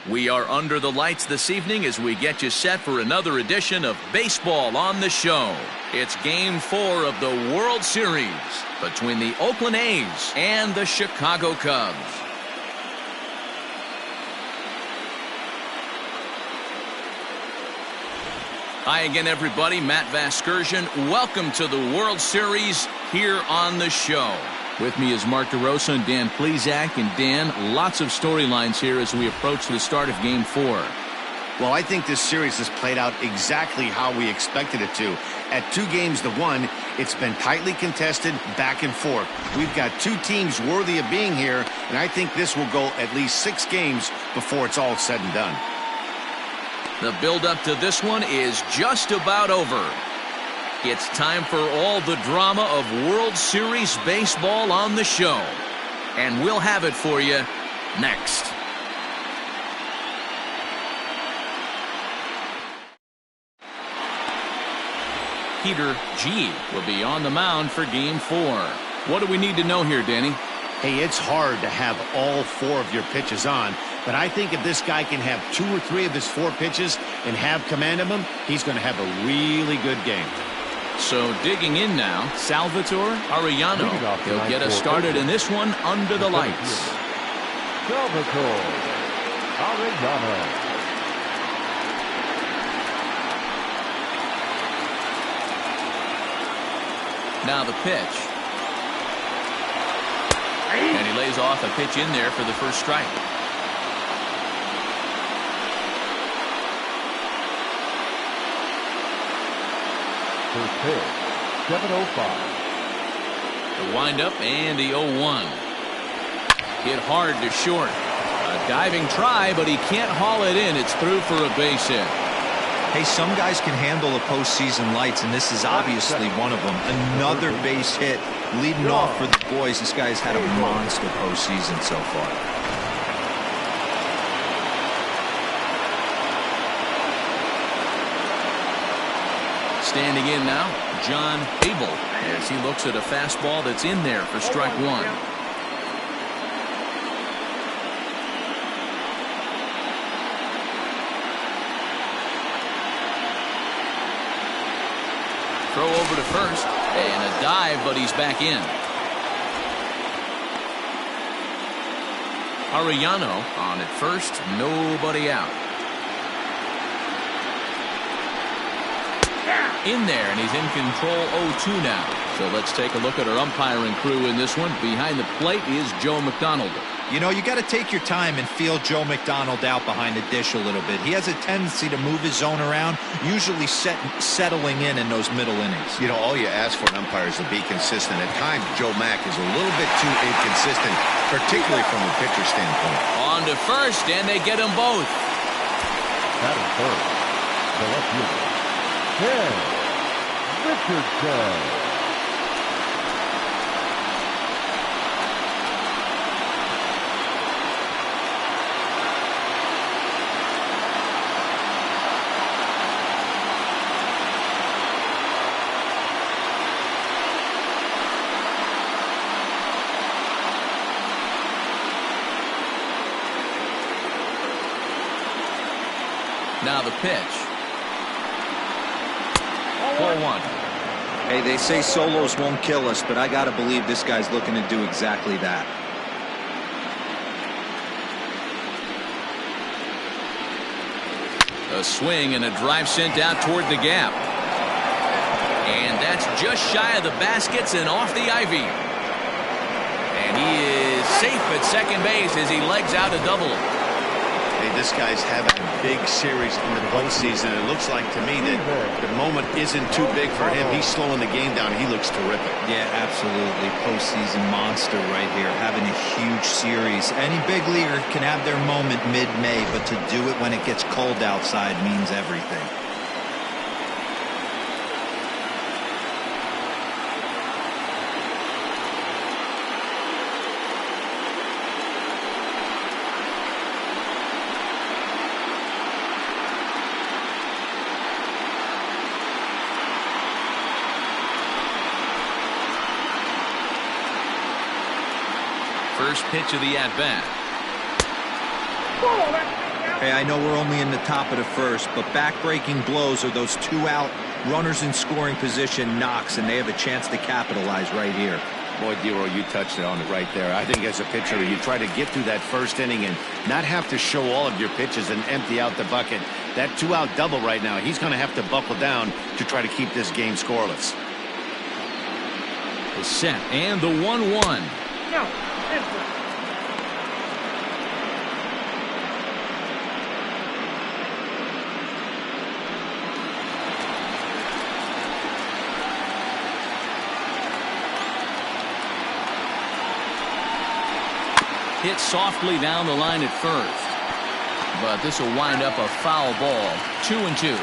We are under the lights this evening as we get you set for another edition of Baseball on the Show. It's Game 4 of the World Series between the Oakland A's and the Chicago Cubs. Hi again, everybody. Matt Vasgersian. Welcome to the World Series here on the show. With me is Mark DeRosa and Dan Plesac. And Dan, lots of storylines here as we approach the start of Game 4. Well, I think this series has played out exactly how we expected it to. At 2 games to 1, it's been tightly contested, back and forth. We've got 2 teams worthy of being here, and I think this will go at least 6 games before it's all said and done. The build-up to this one is just about over. It's time for all the drama of World Series baseball on the show. And we'll have it for you next. Peter G. will be on the mound for Game 4. What do we need to know here, Danny? Hey, it's hard to have all 4 of your pitches on, but I think if this guy can have 2 or 3 of his 4 pitches and have command of them, he's going to have a really good game. So digging in now, Salvatore Arellano. He'll get us started in this one under the lights. Salvatore Arellano. Now the pitch. And he lays off a pitch in there for the first strike. First pitch, 7:05. The windup and the 0-1. Hit hard to short. A diving try, but he can't haul it in. It's through for a base hit. Hey, some guys can handle the postseason lights, and this is obviously one of them. Another base hit leading off for the boys. This guy's had a monster postseason so far. Standing in now, John Abel, as he looks at a fastball that's in there for strike 1. Throw over to first, and a dive, but he's back in. Arellano on at first, nobody out. In there, and he's in control 0-2 now. So let's take a look at our umpiring crew in this one. Behind the plate is Joe McDonald. You know, you got to take your time and feel Joe McDonald out behind the dish a little bit. He has a tendency to move his zone around, usually settling in those middle innings. You know, all you ask for an umpire is to be consistent. At times, Joe Mack is a little bit too inconsistent, particularly from a pitcher standpoint. On to first, and they get them both. That is first. The left fielder, Ken Richardson. Now the pitch. 4-1. Hey, they say solos won't kill us, but I got to believe this guy's looking to do exactly that. A swing and a drive sent out toward the gap. And that's just shy of the baskets and off the ivy. And he is safe at second base as he legs out a double. Hey, this guy's having a big series in the postseason. It looks like to me that the moment isn't too big for him. He's slowing the game down. He looks terrific. Yeah, absolutely. Postseason monster right here, having a huge series. Any big leaguer can have their moment mid-May, but to do it when it gets cold outside means everything. First pitch of the at-bat. Hey, I know we're only in the top of the first, but back-breaking blows are those two-out runners in scoring position knocks, and they have a chance to capitalize right here. Boy, Dero, you touched it on it right there. I think as a pitcher, you try to get through that first inning and not have to show all of your pitches and empty out the bucket. That two-out double right now, he's going to have to buckle down to try to keep this game scoreless. Is set, and the 1-1. No. Hit softly down the line at first. But this will wind up a foul ball. 2-2.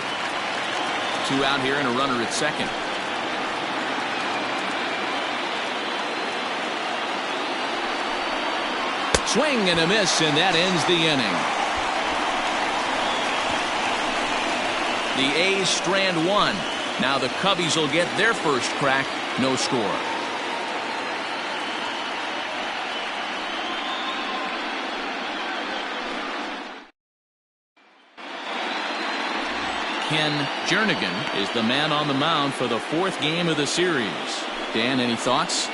Two out here and a runner at second. Swing and a miss, and that ends the inning. The A's strand one. Now the Cubbies will get their first crack. No score. Ken Jernigan is the man on the mound for the fourth game of the series. Dan, any thoughts?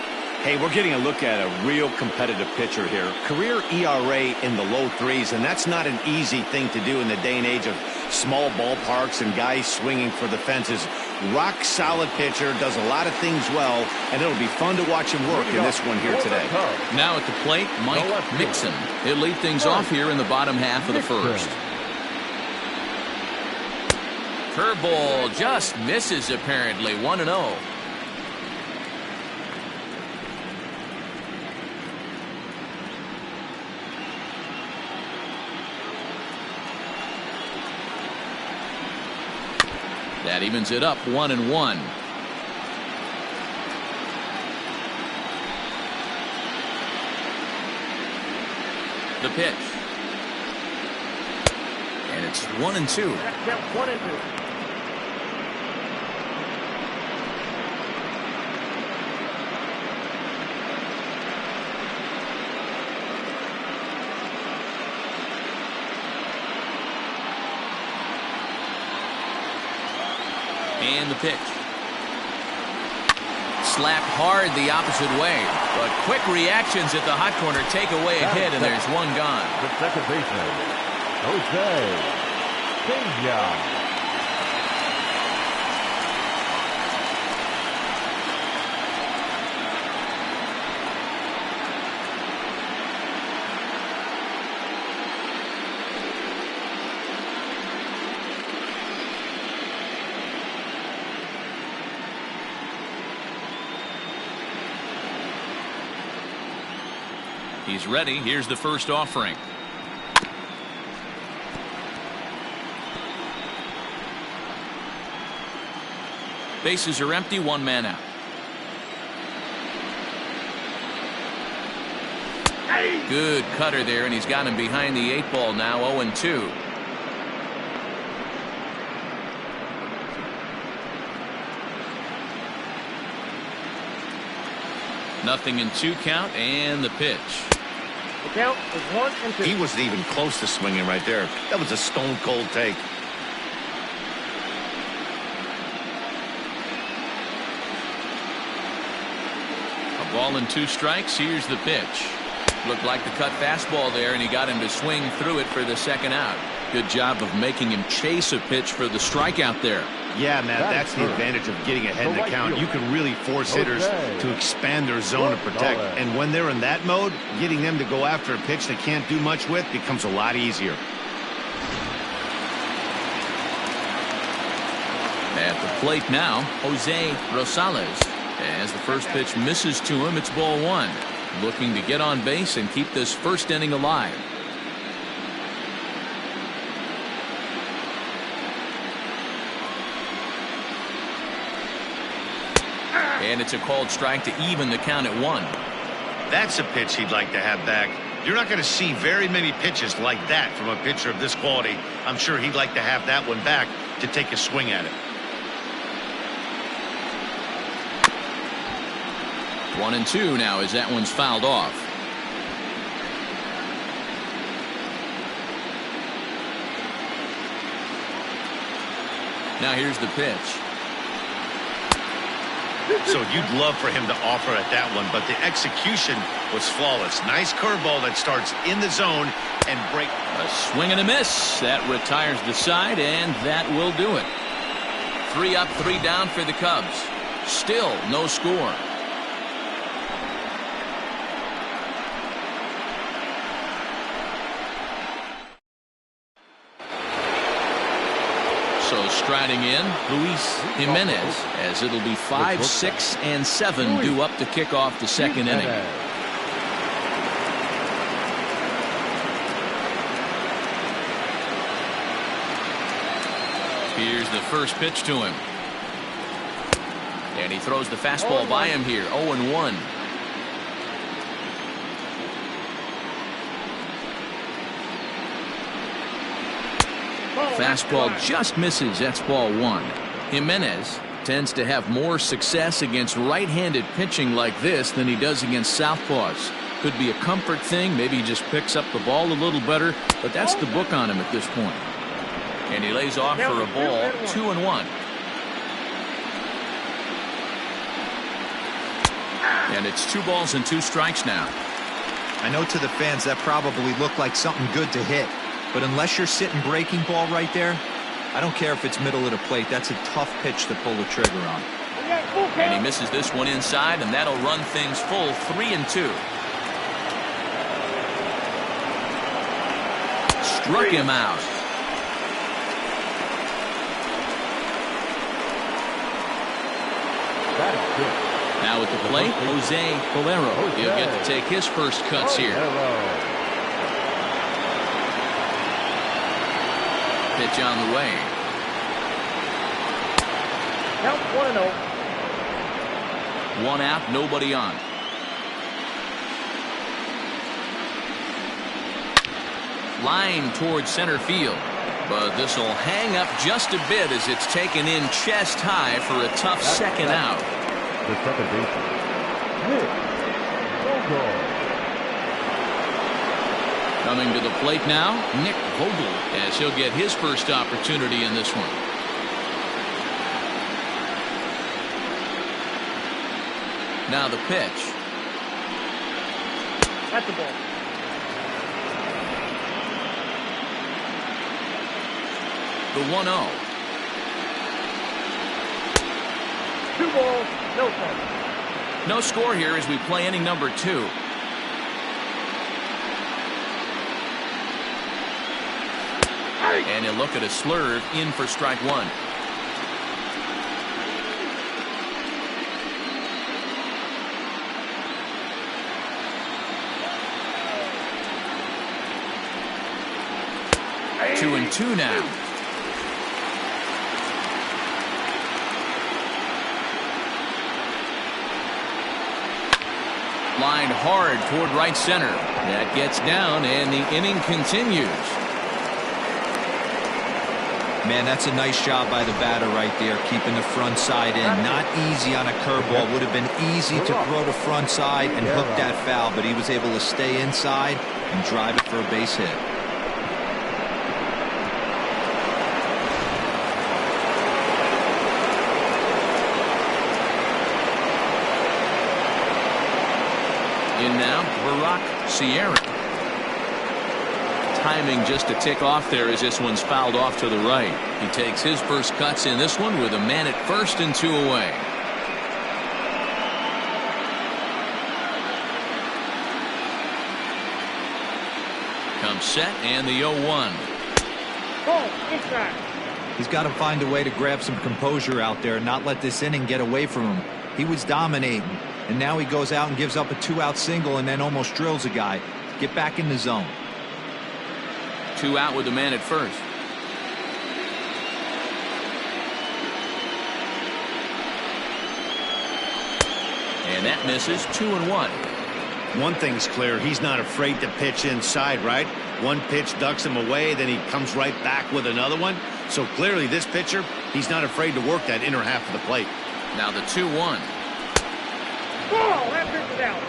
Hey, we're getting a look at a real competitive pitcher here. Career ERA in the low threes, and that's not an easy thing to do in the day and age of small ballparks and guys swinging for the fences. Rock solid pitcher, does a lot of things well, and it'll be fun to watch him work in this one here today. Now at the plate, Mike Mixon. He'll lead things off here in the bottom half of the first. Curveball just misses apparently. 1-0. That evens it up 1-1. The pitch. And it's 1-2. 1-2. And the pitch. Slapped hard the opposite way, but quick reactions at the hot corner take away a hit, and there's one gone. The second baseman, Jose Pena. He's ready. Here's the first offering. Bases are empty, one man out. Good cutter there, and he's got him behind the 8 ball now. 0-2. Nothing in 2 count, and the pitch. The count is 1-2. He wasn't even close to swinging right there. That was a stone cold take. A ball and 2 strikes. Here's the pitch. Looked like the cut fastball there, and he got him to swing through it for the second out. Good job of making him chase a pitch for the strikeout there. Yeah, man, that's the advantage of getting ahead in the count. You can really force hitters to expand their zone and protect. And when they're in that mode, getting them to go after a pitch they can't do much with becomes a lot easier. At the plate now, Jose Rosales. As the first pitch misses to him, it's ball 1. Looking to get on base and keep this first inning alive. And it's a called strike to even the count at 1. That's a pitch he'd like to have back. You're not going to see very many pitches like that from a pitcher of this quality. I'm sure he'd like to have that one back to take a swing at it. 1-2 now as that one's fouled off. Now here's the pitch. So you'd love for him to offer at that one, but the execution was flawless. Nice curveball that starts in the zone and break. A swing and a miss. That retires the side, and that will do it. 3 up, 3 down for the Cubs. Still no score. So striding in, Luis Jimenez, as it'll be 5, 6, and 7 due up to kick off the second inning. Here's the first pitch to him. And he throws the fastball by him here. 0-1. Fastball just misses. That's ball 1. Jimenez tends to have more success against right-handed pitching like this than he does against southpaws. Could be a comfort thing. Maybe he just picks up the ball a little better, but that's the book on him at this point. And he lays off for a ball. 2-1. And it's 2 balls and 2 strikes now. I know to the fans that probably looked like something good to hit, but unless you're sitting breaking ball right there, I don't care if it's middle of the plate. That's a tough pitch to pull the trigger on. And he misses this one inside, and that'll run things full. 3-2. Struck him out. Now at the plate, Jose Bolero. He'll get to take his first cuts here. Pitch on the way. Count 1-0. 1 out, nobody on. Line towards center field. But this will hang up just a bit as it's taken in chest high for a tough second out. The second baseman, Nick Vogel. Coming to the plate now, Nick Vogel, as he'll get his first opportunity in this one. Now the pitch. That's the ball. The 1-0. 2 balls, no strikes. No score here as we play inning number 2. And he'll look at a slurve in for strike 1. Hey. 2-2 now. Lined hard toward right center. That gets down, and the inning continues. Man, that's a nice job by the batter right there, keeping the front side in. Not easy on a curveball. Would have been easy to throw the front side and hook that foul, but he was able to stay inside and drive it for a base hit. In now, Barack Sierra. Timing just a tick off there as this one's fouled off to the right. He takes his first cuts in this one with a man at first and 2 away. Comes set and the 0-1. Ball, inside. He's got to find a way to grab some composure out there and not let this inning get away from him. He was dominating, and now he goes out and gives up a 2-out single and then almost drills a guy. Get back in the zone. 2 out with the man at first. And that misses. 2-1. One thing's clear, he's not afraid to pitch inside, right? One pitch ducks him away, then he comes right back with another one. So clearly this pitcher, he's not afraid to work that inner half of the plate. Now the 2-1. Ball, that pitch is out.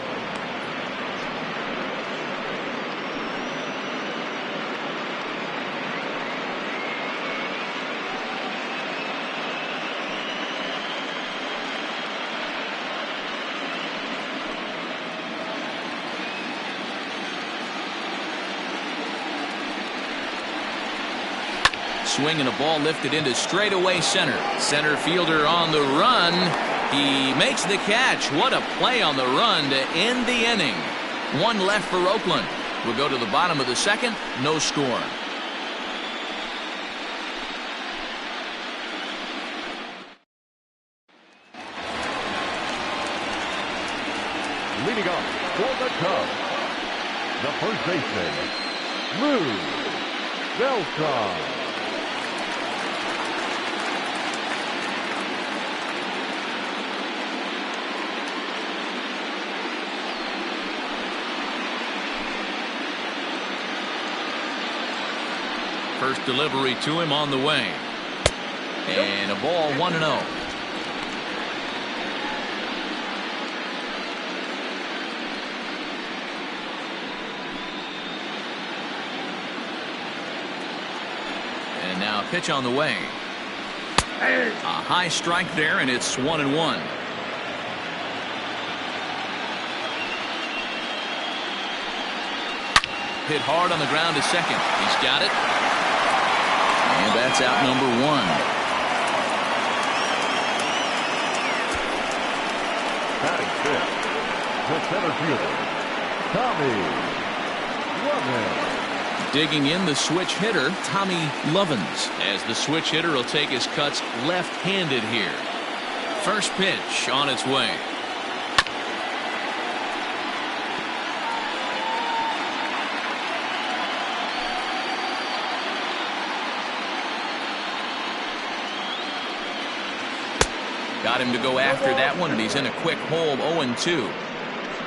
Swing and a ball lifted into straightaway center. Center fielder on the run. He makes the catch. What a play on the run to end the inning. One left for Oakland. We'll go to the bottom of the second. No score. Leading off for the Cubs, the first baseman, Lou Beltran. First delivery to him on the way. And a ball 1-0. And now pitch on the way. A high strike there, and it's 1-1. Hit hard on the ground to second. He's got it. And that's out number one. Batting fifth, the center fielder, Tommy Lovins. Digging in, the switch hitter, Tommy Lovins, as the switch hitter will take his cuts left-handed here. First pitch on its way. Got him to go after that one, and he's in a quick hole, 0-2.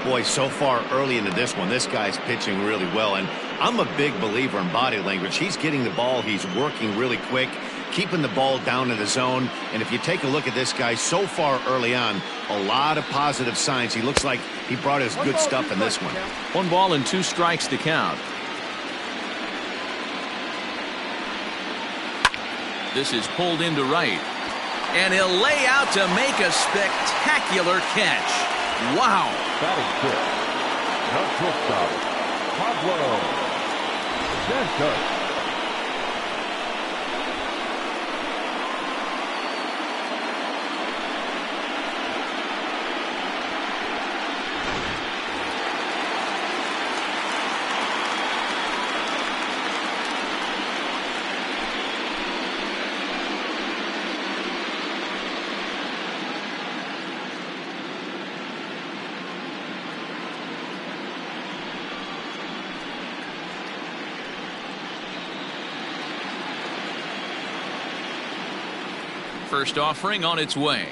Boy, so far early into this one, this guy's pitching really well, and I'm a big believer in body language. He's getting the ball, he's working really quick, keeping the ball down in the zone, and if you take a look at this guy so far early on, a lot of positive signs. He looks like he brought his good stuff in this one. 1 ball and 2 strikes to count. This is pulled into right. And he'll lay out to make a spectacular catch. Wow. Batting fifth, the shortstop, Pablo Santos. First offering on its way.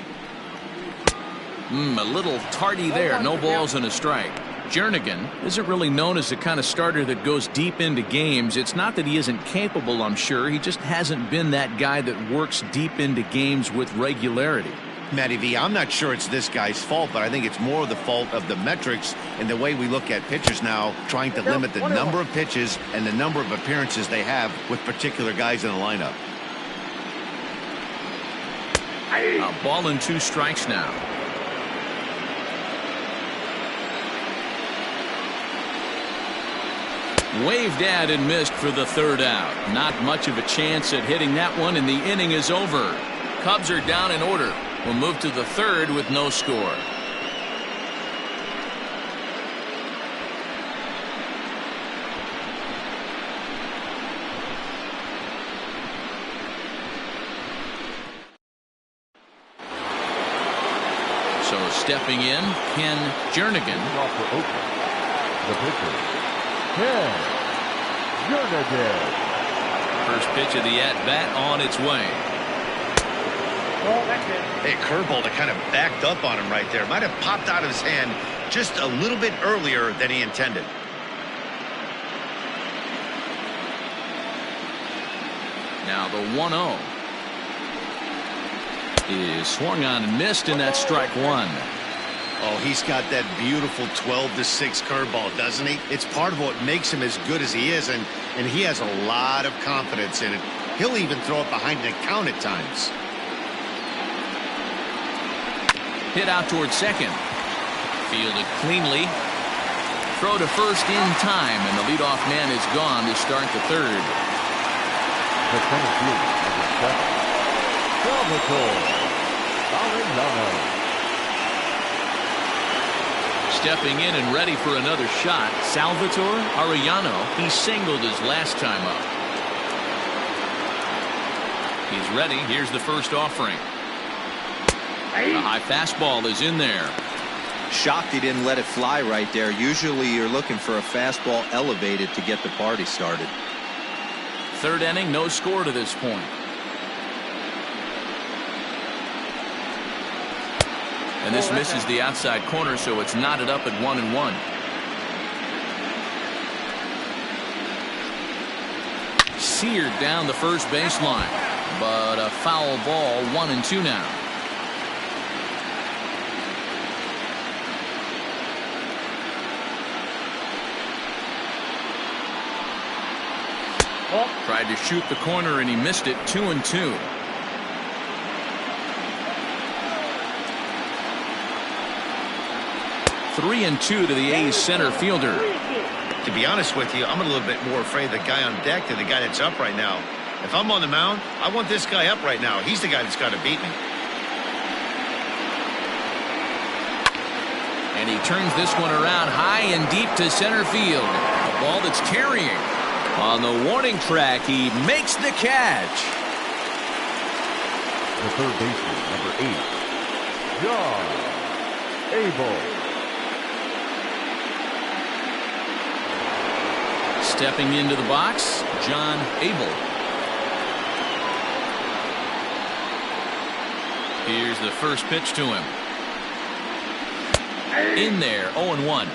A little tardy there. No balls and a strike. Jernigan isn't really known as the kind of starter that goes deep into games. It's not that he isn't capable, I'm sure. He just hasn't been that guy that works deep into games with regularity. Matty V, I'm not sure it's this guy's fault, but I think it's more the fault of the metrics and the way we look at pitchers now, trying to limit the number of pitches and the number of appearances they have with particular guys in the lineup. A ball and 2 strikes now. Waved at and missed for the 3rd out. Not much of a chance at hitting that one, and the inning is over. Cubs are down in order. We'll move to the 3rd with no score. So stepping in, Ken Jernigan. Off for Oakland, the pitcher, Ken Jernigan. First pitch of the at-bat on its way. Hey, curveball that kind of backed up on him right there. Might have popped out of his hand just a little bit earlier than he intended. Now the 1-0 is swung on and missed, and that's strike 1. Oh, he's got that beautiful 12-6 curveball, doesn't he? It's part of what makes him as good as he is, and he has a lot of confidence in it. He'll even throw it behind the count at times. Hit out towards second. Fielded cleanly. Throw to first in time, and the leadoff man is gone to start the 3rd. The center fielder, number 7, Salvatore Arellano. Stepping in and ready for another shot, Salvatore Arellano. He singled his last time up. He's ready. Here's the first offering. A high fastball is in there. Shocked he didn't let it fly right there. Usually you're looking for a fastball elevated to get the party started. Third inning, no score to this point. And this misses the outside corner, so it's knotted up at 1-1. Seared down the first baseline, but a foul ball, 1-2 now. Tried to shoot the corner and he missed it. 2-2. Three and 2 to the A's center fielder. To be honest with you, I'm a little bit more afraid of the guy on deck than the guy that's up right now. If I'm on the mound, I want this guy up right now. He's the guy that's got to beat me. And he turns this one around high and deep to center field. A ball that's carrying. On the warning track, he makes the catch. The third baseman, number 8, John Abel. Stepping into the box, John Abel. Here's the first pitch to him. In there, 0-1.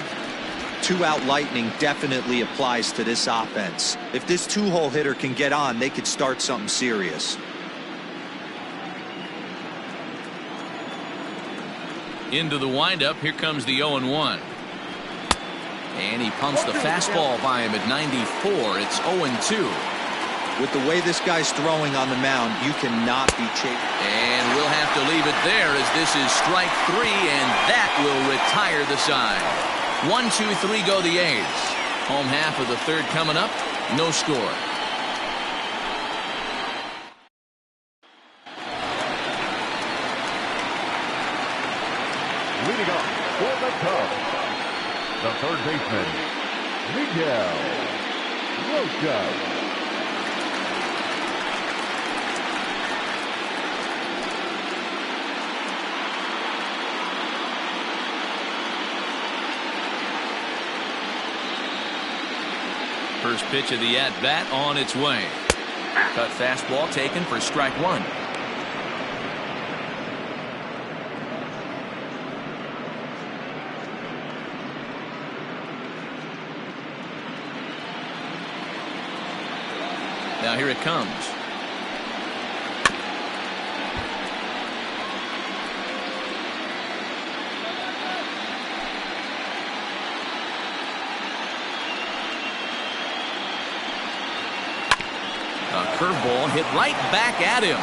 2-out lightning definitely applies to this offense. If this two-hole hitter can get on, they could start something serious. Into the windup, here comes the 0-1. And he pumps the fastball by him at 94. It's 0-2. With the way this guy's throwing on the mound, you cannot be chasing. And we'll have to leave it there as this is strike 3, and that will retire the side. 1-2-3 go the A's. Home half of the third coming up. No score. Leading up for the Cubs, the third baseman, Miguel Rocha. First pitch of the at-bat on its way. Cut fastball taken for strike 1. Now here it comes. A curveball hit right back at him.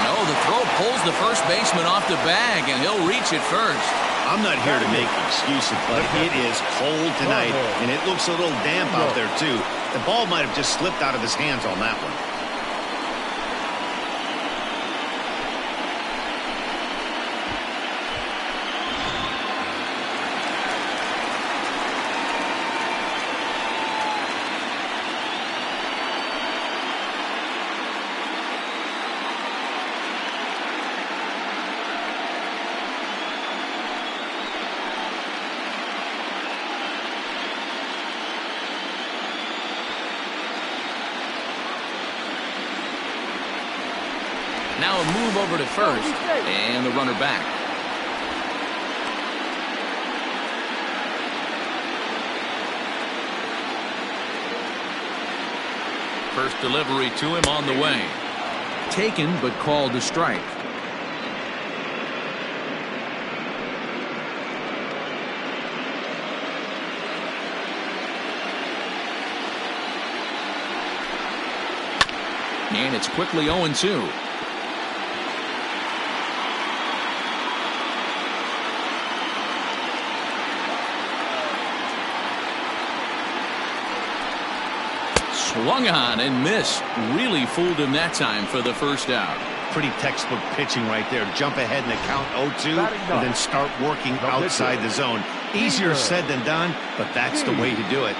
No, the throw pulls the first baseman off the bag, and he'll reach it first. I'm not here to make excuses, but it is cold tonight, and it looks a little damp out there, too. The ball might have just slipped out of his hands on that one. Now a move over to first, and the runner back. First delivery to him on the way. Taken, but called a strike. And it's quickly 0-2. Swung on and missed. Really fooled him that time for the first out. Pretty textbook pitching right there. Jump ahead in the count 0-2 and then start working outside the zone. Easier said than done, but that's the way to do it.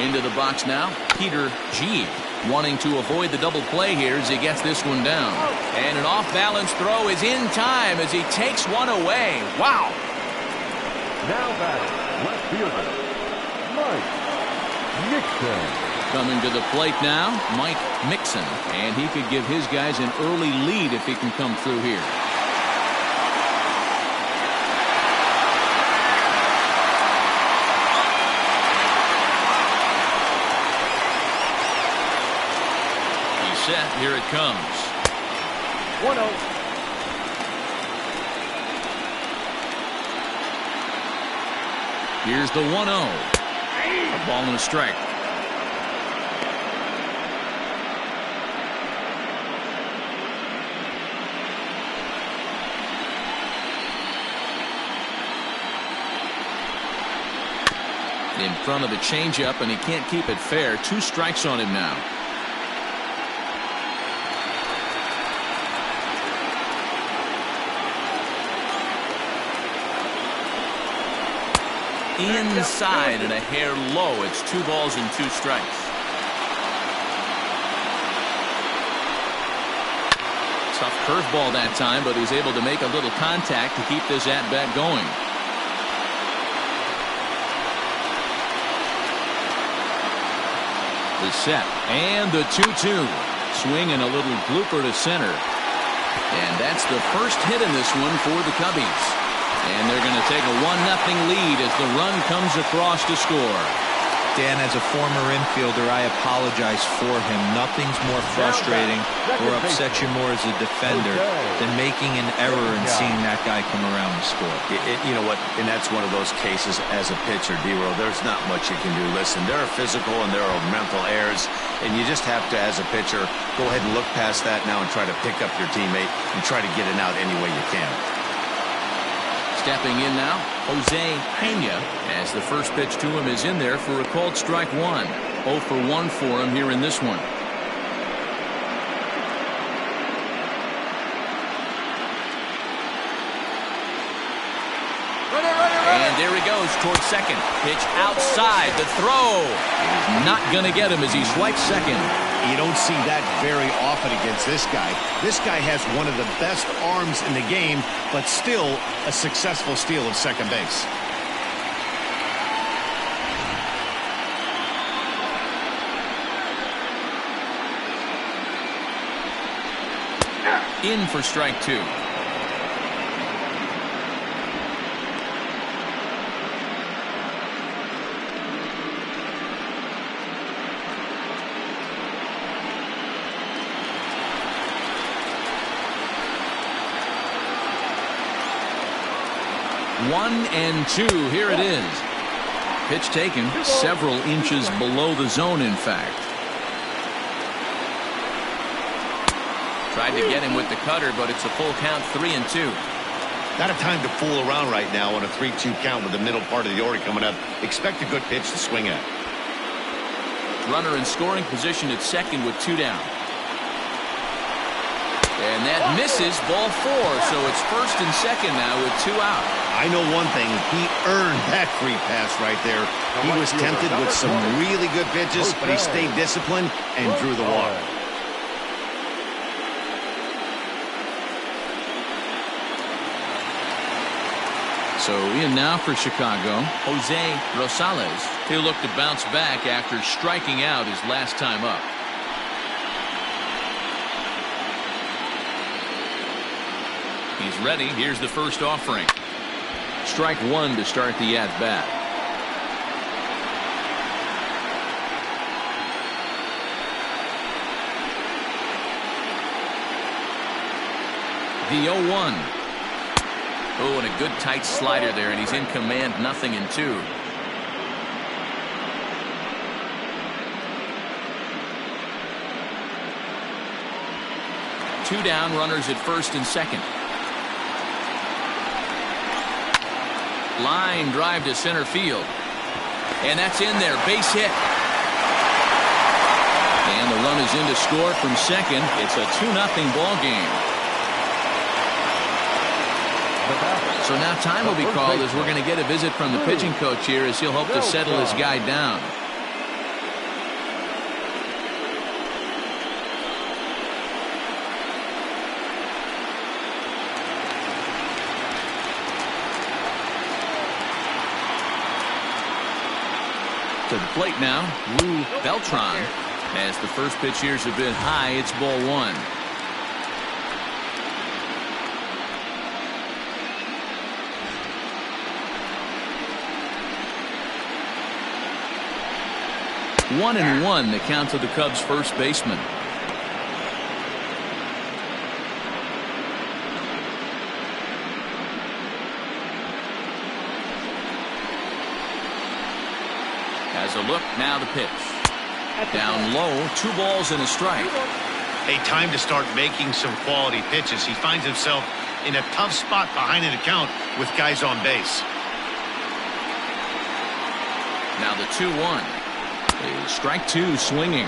Into the box now, Peter G. Wanting to avoid the double play here as he gets this one down. And an off-balance throw is in time as he takes one away. Wow. Now batting, left fielder, Mike Mixon. Coming to the plate now, Mike Mixon. And he could give his guys an early lead if he can come through here. Set. Here it comes. 1-0. Here's the 1-0. A ball and a strike. In front of the changeup, and he can't keep it fair. 2 strikes on him now. Inside and a hair low. It's 2 balls and 2 strikes. Tough curveball that time, but he's able to make a little contact to keep this at-bat going. The set and the 2-2. Swing and a little blooper to center. And that's the first hit in this one for the Cubbies. And they're going to take a 1-0 lead as the run comes across to score. Dan, as a former infielder, I apologize for him. Nothing's more frustrating or upsets you more as a defender than making an error and seeing that guy come around and score. You know what? And that's one of those cases as a pitcher, D-Row. There's not much you can do. Listen, there are physical and there are mental errors, and you just have to, as a pitcher, go ahead and look past that now and try to pick up your teammate and try to get it out any way you can. Stepping in now, Jose Pena, as the first pitch to him is in there for a called strike 1. 0 for 1 for him here in this one. And there he goes towards second. Pitch outside. The throw is not going to get him as he swipes second. You don't see that very often against this guy. This guy has one of the best arms in the game, but still a successful steal of second base. In for strike 2. One and 2. Here it is. Pitch taken several inches below the zone, in fact. Tried to get him with the cutter, but it's a full count, 3-2. Not a time to fool around right now on a 3-2 count with the middle part of the order coming up. Expect a good pitch to swing at. Runner in scoring position at second with 2 down. And that misses, ball 4, so it's first and second now with 2 out. I know one thing, he earned that free pass right there. He was tempted with some really good pitches, but he stayed disciplined and drew the walk. So in now for Chicago, Jose Rosales. He'll look to bounce back after striking out his last time up. He's ready. Here's the first offering. Strike 1 to start the at-bat. The 0-1. Oh, and a good tight slider there, and he's in command, 0-2. Two down, runners at first and second. Line drive to center field. And that's in there. Base hit. And the run is in to score from second. It's a 2-0 ball game. So now time will be called as we're going to get a visit from the pitching coach here as he'll hope to settle his guy down. To the plate now, Lou Beltran. As the first pitch here's a bit high, it's ball one. One and one, the count to the Cubs' first baseman. Has a look, now the pitch. Down low, 2 balls and a strike. A time to start making some quality pitches. He finds himself in a tough spot behind an account with guys on base. Now the 2-1. Strike 2 swinging.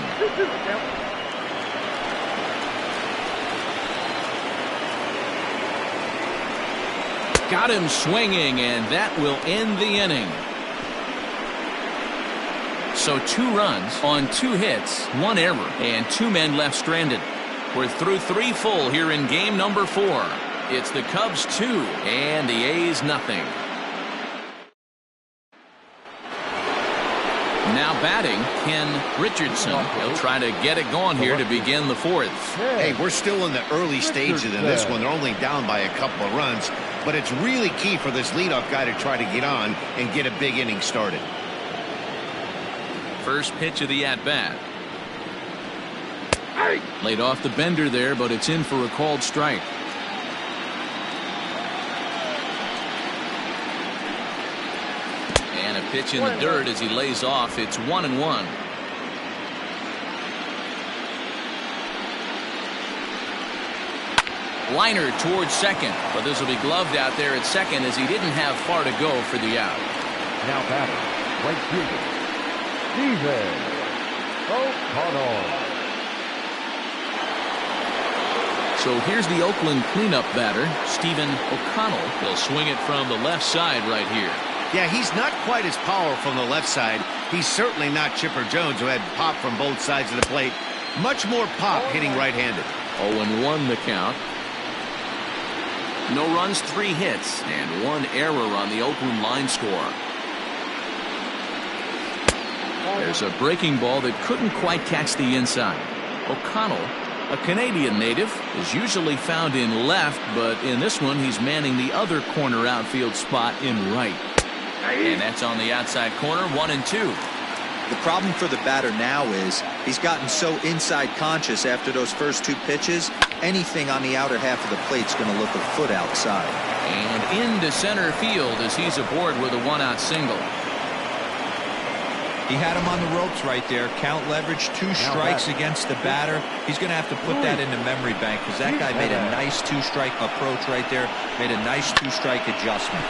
Got him swinging, and that will end the inning. So 2 runs on 2 hits, 1 error, and 2 men left stranded. We're through 3 full here in game number 4. It's the Cubs 2 and the A's nothing. Now batting, Ken Richardson. He'll try to get it going here to begin the 4th. Hey, we're still in the early stages in this one. They're only down by a couple of runs, but it's really key for this leadoff guy to try to get on and get a big inning started. First pitch of the at-bat. Laid off the bender there, but it's in for a called strike. And a pitch in the dirt as he lays off. It's 1-1. Liner towards second, but this will be gloved out there at second as he didn't have far to go for the out. Now batting, right fielder, Steven O'Connell. So here's the Oakland cleanup batter, Stephen O'Connell. He'll swing it from the left side right here. Yeah, he's not quite as powerful from the left side. He's certainly not Chipper Jones, who had pop from both sides of the plate. Much more pop hitting right-handed. 0-1 the count. No runs, 3 hits, and 1 error on the Oakland line score. There's a breaking ball that couldn't quite catch the inside. O'Connell, a Canadian native, is usually found in left, but in this one he's manning the other corner outfield spot in right. And that's on the outside corner, 1-2. The problem for the batter now is he's gotten so inside conscious after those first 2 pitches. Anything on the outer half of the plate's going to look a foot outside. And into center field as he's aboard with a 1-out single. He had him on the ropes right there. Count leverage, 2 strikes against the batter. He's going to have to put that in the memory bank because that guy made a nice 2-strike approach right there. Made a nice 2-strike adjustment.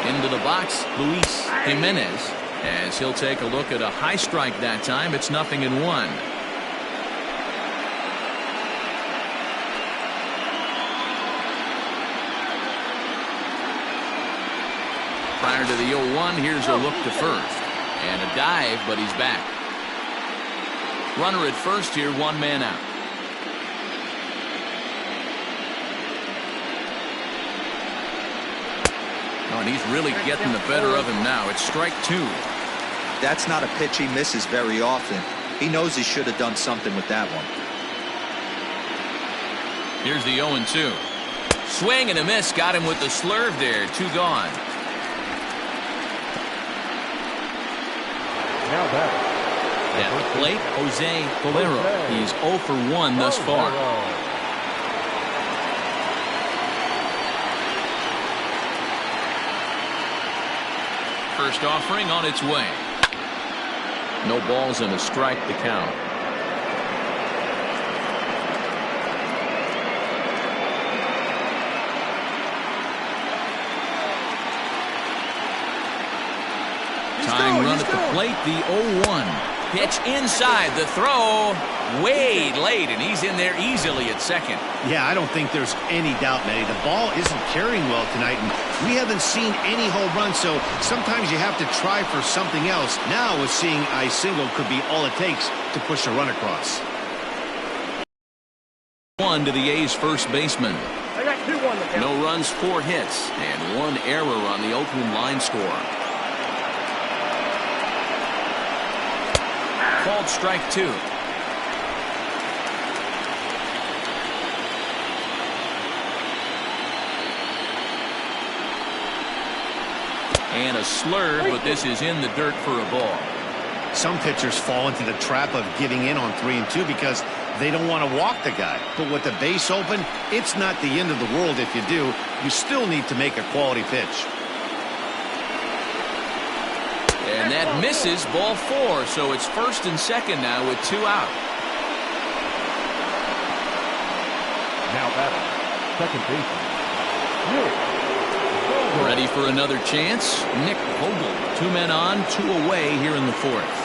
Into the box, Luis Jimenez, as he'll take a look at a high strike that time. It's 0-1. Prior to the 0-1, here's a look to first. And a dive, but he's back. Runner at first here, 1 man out. Oh, and he's really getting the better of him now. It's strike 2. That's not a pitch he misses very often. He knows he should have done something with that one. Here's the 0-2. Swing and a miss. Got him with the slurve there. 2 gone. Now batting. At the plate, Jose Valero. He's 0 for 1 thus far. First offering on its way. No balls and a strike to count. Tying run at the plate, the 0-1. Pitch inside, the throw way late, and he's in there easily at second. Yeah, I don't think there's any doubt, Manny. The ball isn't carrying well tonight, and we haven't seen any home runs, so sometimes you have to try for something else. Now, with seeing a single could be all it takes to push a run across. 1 to the A's first baseman. I got 2-1 to count. No runs, 4 hits, and 1 error on the Oakland line score. Called strike 2. And a slur, but this is in the dirt for a ball. Some pitchers fall into the trap of giving in on 3 and 2 because they don't want to walk the guy. But with the base open, it's not the end of the world if you do. You still need to make a quality pitch. And that misses, ball 4, so it's first and second now with 2 out. Now batting, second baseman. Ready for another chance? Nick Vogel. 2 men on, 2 away here in the 4th.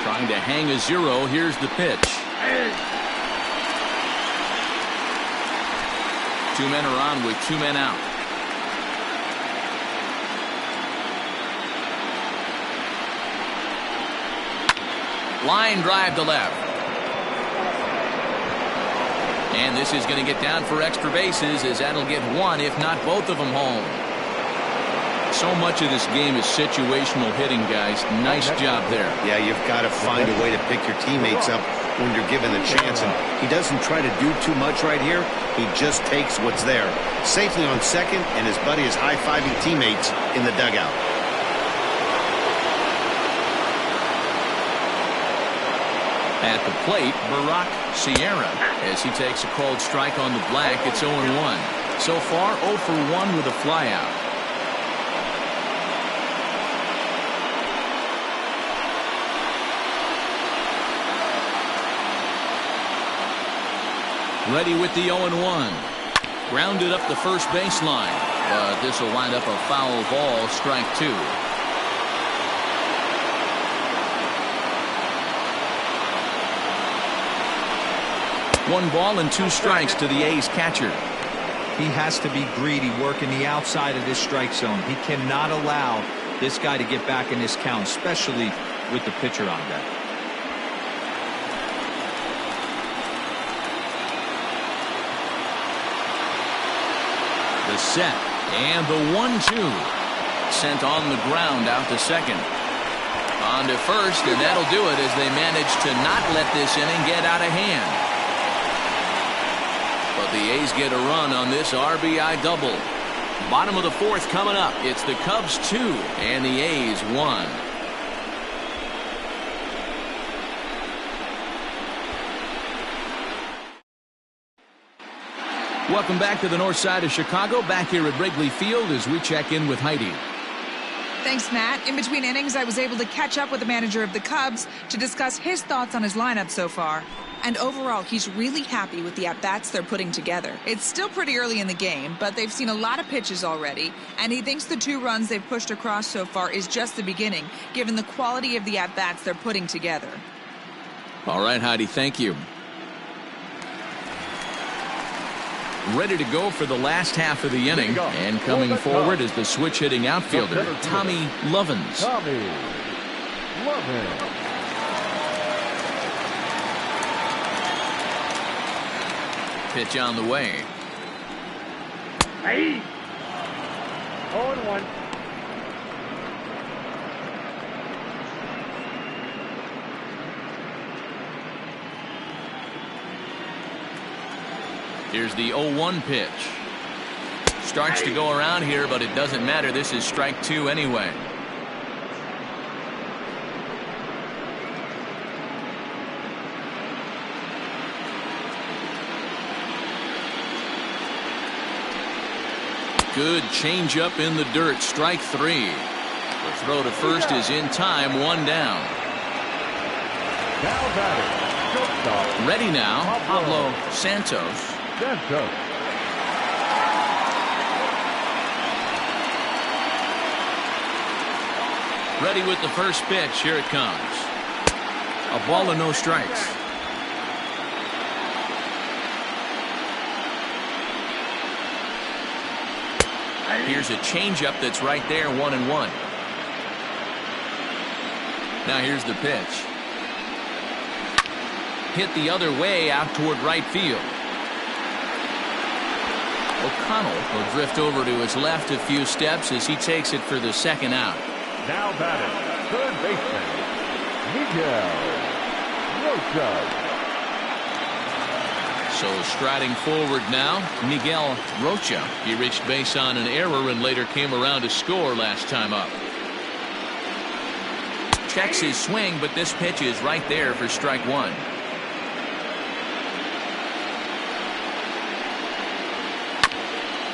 Trying to hang a 0. Here's the pitch. 2 men are on with 2 men out. Line drive to left. And this is going to get down for extra bases, as that'll get 1, if not both of them, home. So much of this game is situational hitting, guys. Nice job there. Yeah, you've got to find a way to pick your teammates up when you're given the chance, and he doesn't try to do too much right here. He just takes what's there. Safely on second, and his buddy is high-fiving teammates in the dugout. At the plate, Barack Sierra, as he takes a called strike on the black. It's 0-1. So far, 0 for 1 with a flyout. Ready with the 0-1. Grounded up the first baseline, but this will wind up a foul ball, strike 2. One ball and 2 strikes to the A's catcher. He has to be greedy, working the outside of this strike zone. He cannot allow this guy to get back in this count, especially with the pitcher on deck. The set and the 1-2 sent on the ground out to second. On to first, and that'll do it as they manage to not let this inning get out of hand. But the A's get a run on this RBI double. Bottom of the 4th coming up. It's the Cubs 2 and the A's 1. Welcome back to the north side of Chicago, back here at Wrigley Field as we check in with Heidi. Thanks, Matt. In between innings, I was able to catch up with the manager of the Cubs to discuss his thoughts on his lineup so far. And overall, he's really happy with the at-bats they're putting together. It's still pretty early in the game, but they've seen a lot of pitches already, and he thinks the 2 runs they've pushed across so far is just the beginning, given the quality of the at-bats they're putting together. All right, Heidi, thank you. Ready to go for the last half of the inning, and coming forward is the switch-hitting outfielder, Tommy Lovins. Tommy Lovins. Pitch on the way. Hey. 0-1. Here's the 0-1 pitch. Starts to go around here, but it doesn't matter. This is strike 2 anyway. Good changeup in the dirt. Strike 3. The throw to first is in time. 1 down. Now batting, shortstop, Ready now, Pablo Santos. Santos. Ready with the first pitch. Here it comes. A ball and no strikes. Here's a changeup that's right there, 1-1. Now here's the pitch. Hit the other way out toward right field. O'Connell will drift over to his left a few steps as he takes it for the second out. Now batting, third baseman, Miguel Rocha. So striding forward now, Miguel Rocha. He reached base on an error and later came around to score last time up. Checks his swing, but this pitch is right there for strike 1.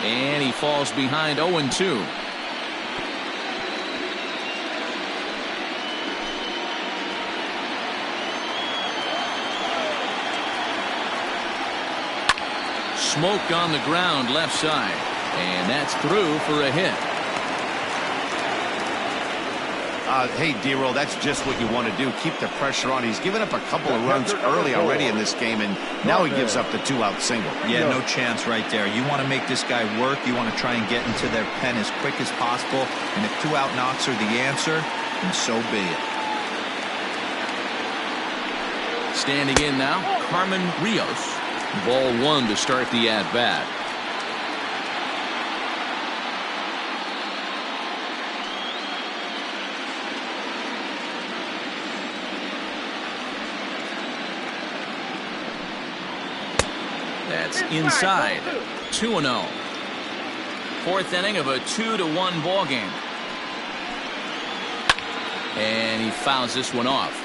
And he falls behind 0-2. Smoke on the ground left side. And that's through for a hit. Hey, D-Roll, that's just what you want to do. Keep the pressure on. He's given up a couple of runs early already in this game, and now he gives up the 2-out single. Yeah, no chance right there. You want to make this guy work. You want to try and get into their pen as quick as possible. And if 2-out knocks are the answer, then so be it. Standing in now, Carmen Rios. Ball 1 to start the at-bat. That's inside. 2-0. Fourth inning of a 2-1 ball game. And he fouls this one off.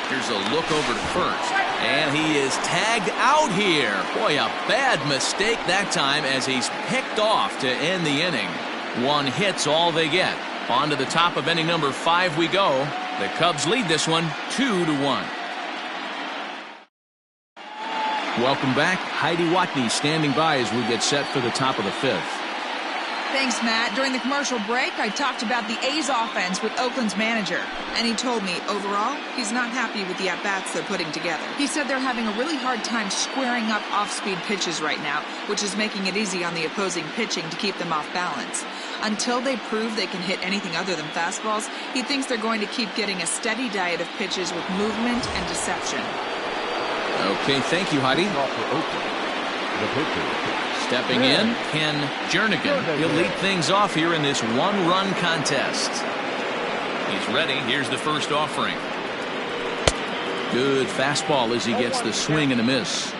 Here's a look over to first. And he is tagged out here. Boy, a bad mistake that time as he's picked off to end the inning. 1 hit's all they get. On to the top of inning number 5 we go. The Cubs lead this one 2-1. Welcome back. Heidi Watney standing by as we get set for the top of the 5th. Thanks, Matt. During the commercial break, I talked about the A's offense with Oakland's manager. And he told me, overall, he's not happy with the at-bats they're putting together. He said they're having a really hard time squaring up off-speed pitches right now, which is making it easy on the opposing pitching to keep them off balance. Until they prove they can hit anything other than fastballs, he thinks they're going to keep getting a steady diet of pitches with movement and deception. Okay, thank you, Heidi. The pitcher. Stepping in, Ken Jernigan. He'll lead things off here in this 1-run contest. He's ready. Here's the first offering. Good fastball as he gets the swing and a miss.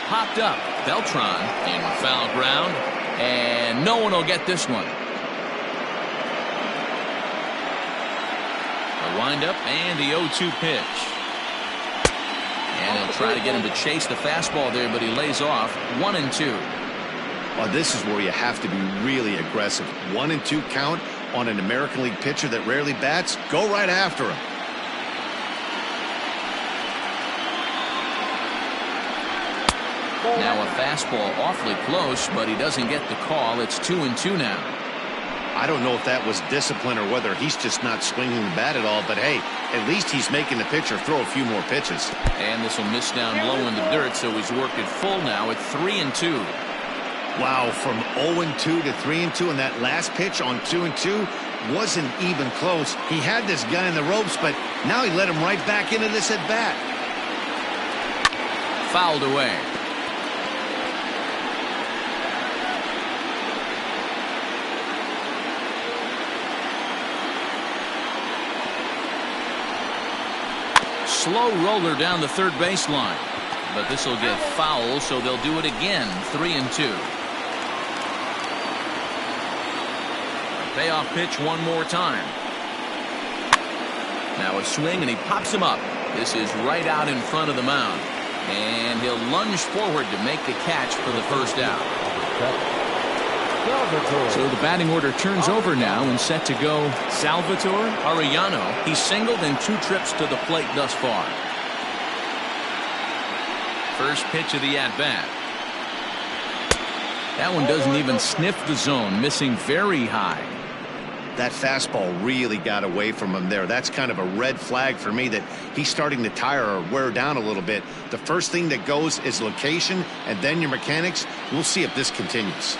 Popped up. Beltran in foul ground. And no one will get this one. Windup and the 0-2 pitch. And he'll try to get him to chase the fastball there, but he lays off. 1-2. Well, this is where you have to be really aggressive. 1-2 count on an American League pitcher that rarely bats. Go right after him. Now a fastball awfully close, but he doesn't get the call. It's 2-2 now. I don't know if that was discipline or whether he's just not swinging the bat at all, but hey, at least he's making the pitcher throw a few more pitches. And this will miss down low in the dirt, so he's worked it full now at 3-2. Wow, from 0-2 to 3-2, and that last pitch on 2-2 wasn't even close. He had this guy in the ropes, but now he let him right back into this at bat. Fouled away. Slow roller down the third baseline, but this will get foul, so they'll do it again. 3-2. Payoff pitch one more time. Now a swing, and he pops him up. This is right out in front of the mound. And he'll lunge forward to make the catch for the first out. So the batting order turns over now and set to go Salvatore Arellano. He's singled in 2 trips to the plate thus far. First pitch of the at-bat. That one doesn't even sniff the zone, missing very high. That fastball really got away from him there. That's kind of a red flag for me that he's starting to tire or wear down a little bit. The first thing that goes is location and then your mechanics. We'll see if this continues.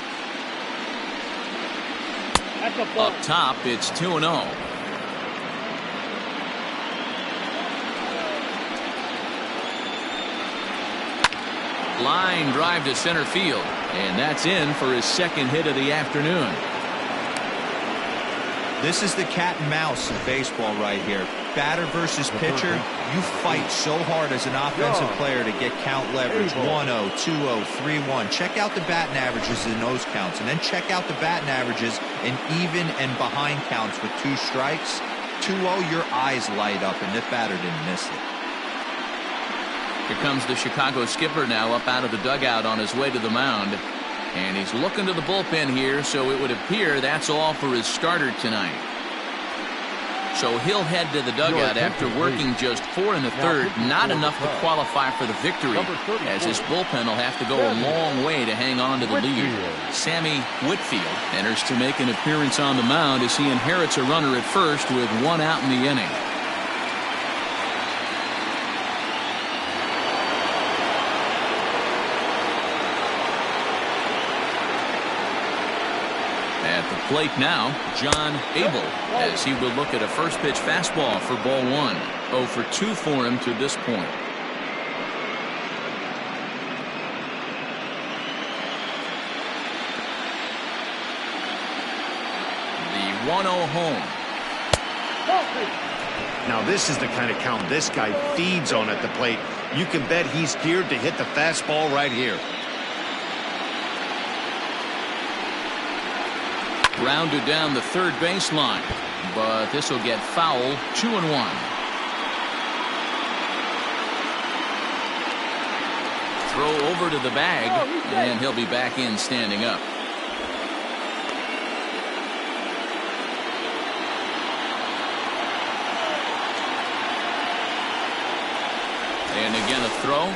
Up top, it's 2-0. Line drive to center field, and that's in for his second hit of the afternoon. This is the cat and mouse in baseball right here. Batter versus pitcher. You fight so hard as an offensive player to get count leverage. 1-0, 2-0, 3-1. Check out the batting averages in those counts, and then check out the batting averages in even and behind counts with 2 strikes. 2-0, your eyes light up, and this batter didn't miss it. Here comes the Chicago skipper now up out of the dugout on his way to the mound. And he's looking to the bullpen here, so it would appear that's all for his starter tonight. So he'll head to the dugout after working just 4 in the third. Not enough to qualify for the victory, as his bullpen will have to go a long way to hang on to the lead. Sammy Whitfield enters to make an appearance on the mound as he inherits a runner at first with 1 out in the inning. At the plate now, John Abel, as he will look at a first pitch fastball for ball 1. 0 for 2 for him to this point. The 1-0 home. Now this is the kind of count this guy feeds on at the plate. You can bet he's geared to hit the fastball right here. Grounded down the third baseline, but this will get foul. 2-1. Throw over to the bag, and he'll be back in standing up. And again a throw.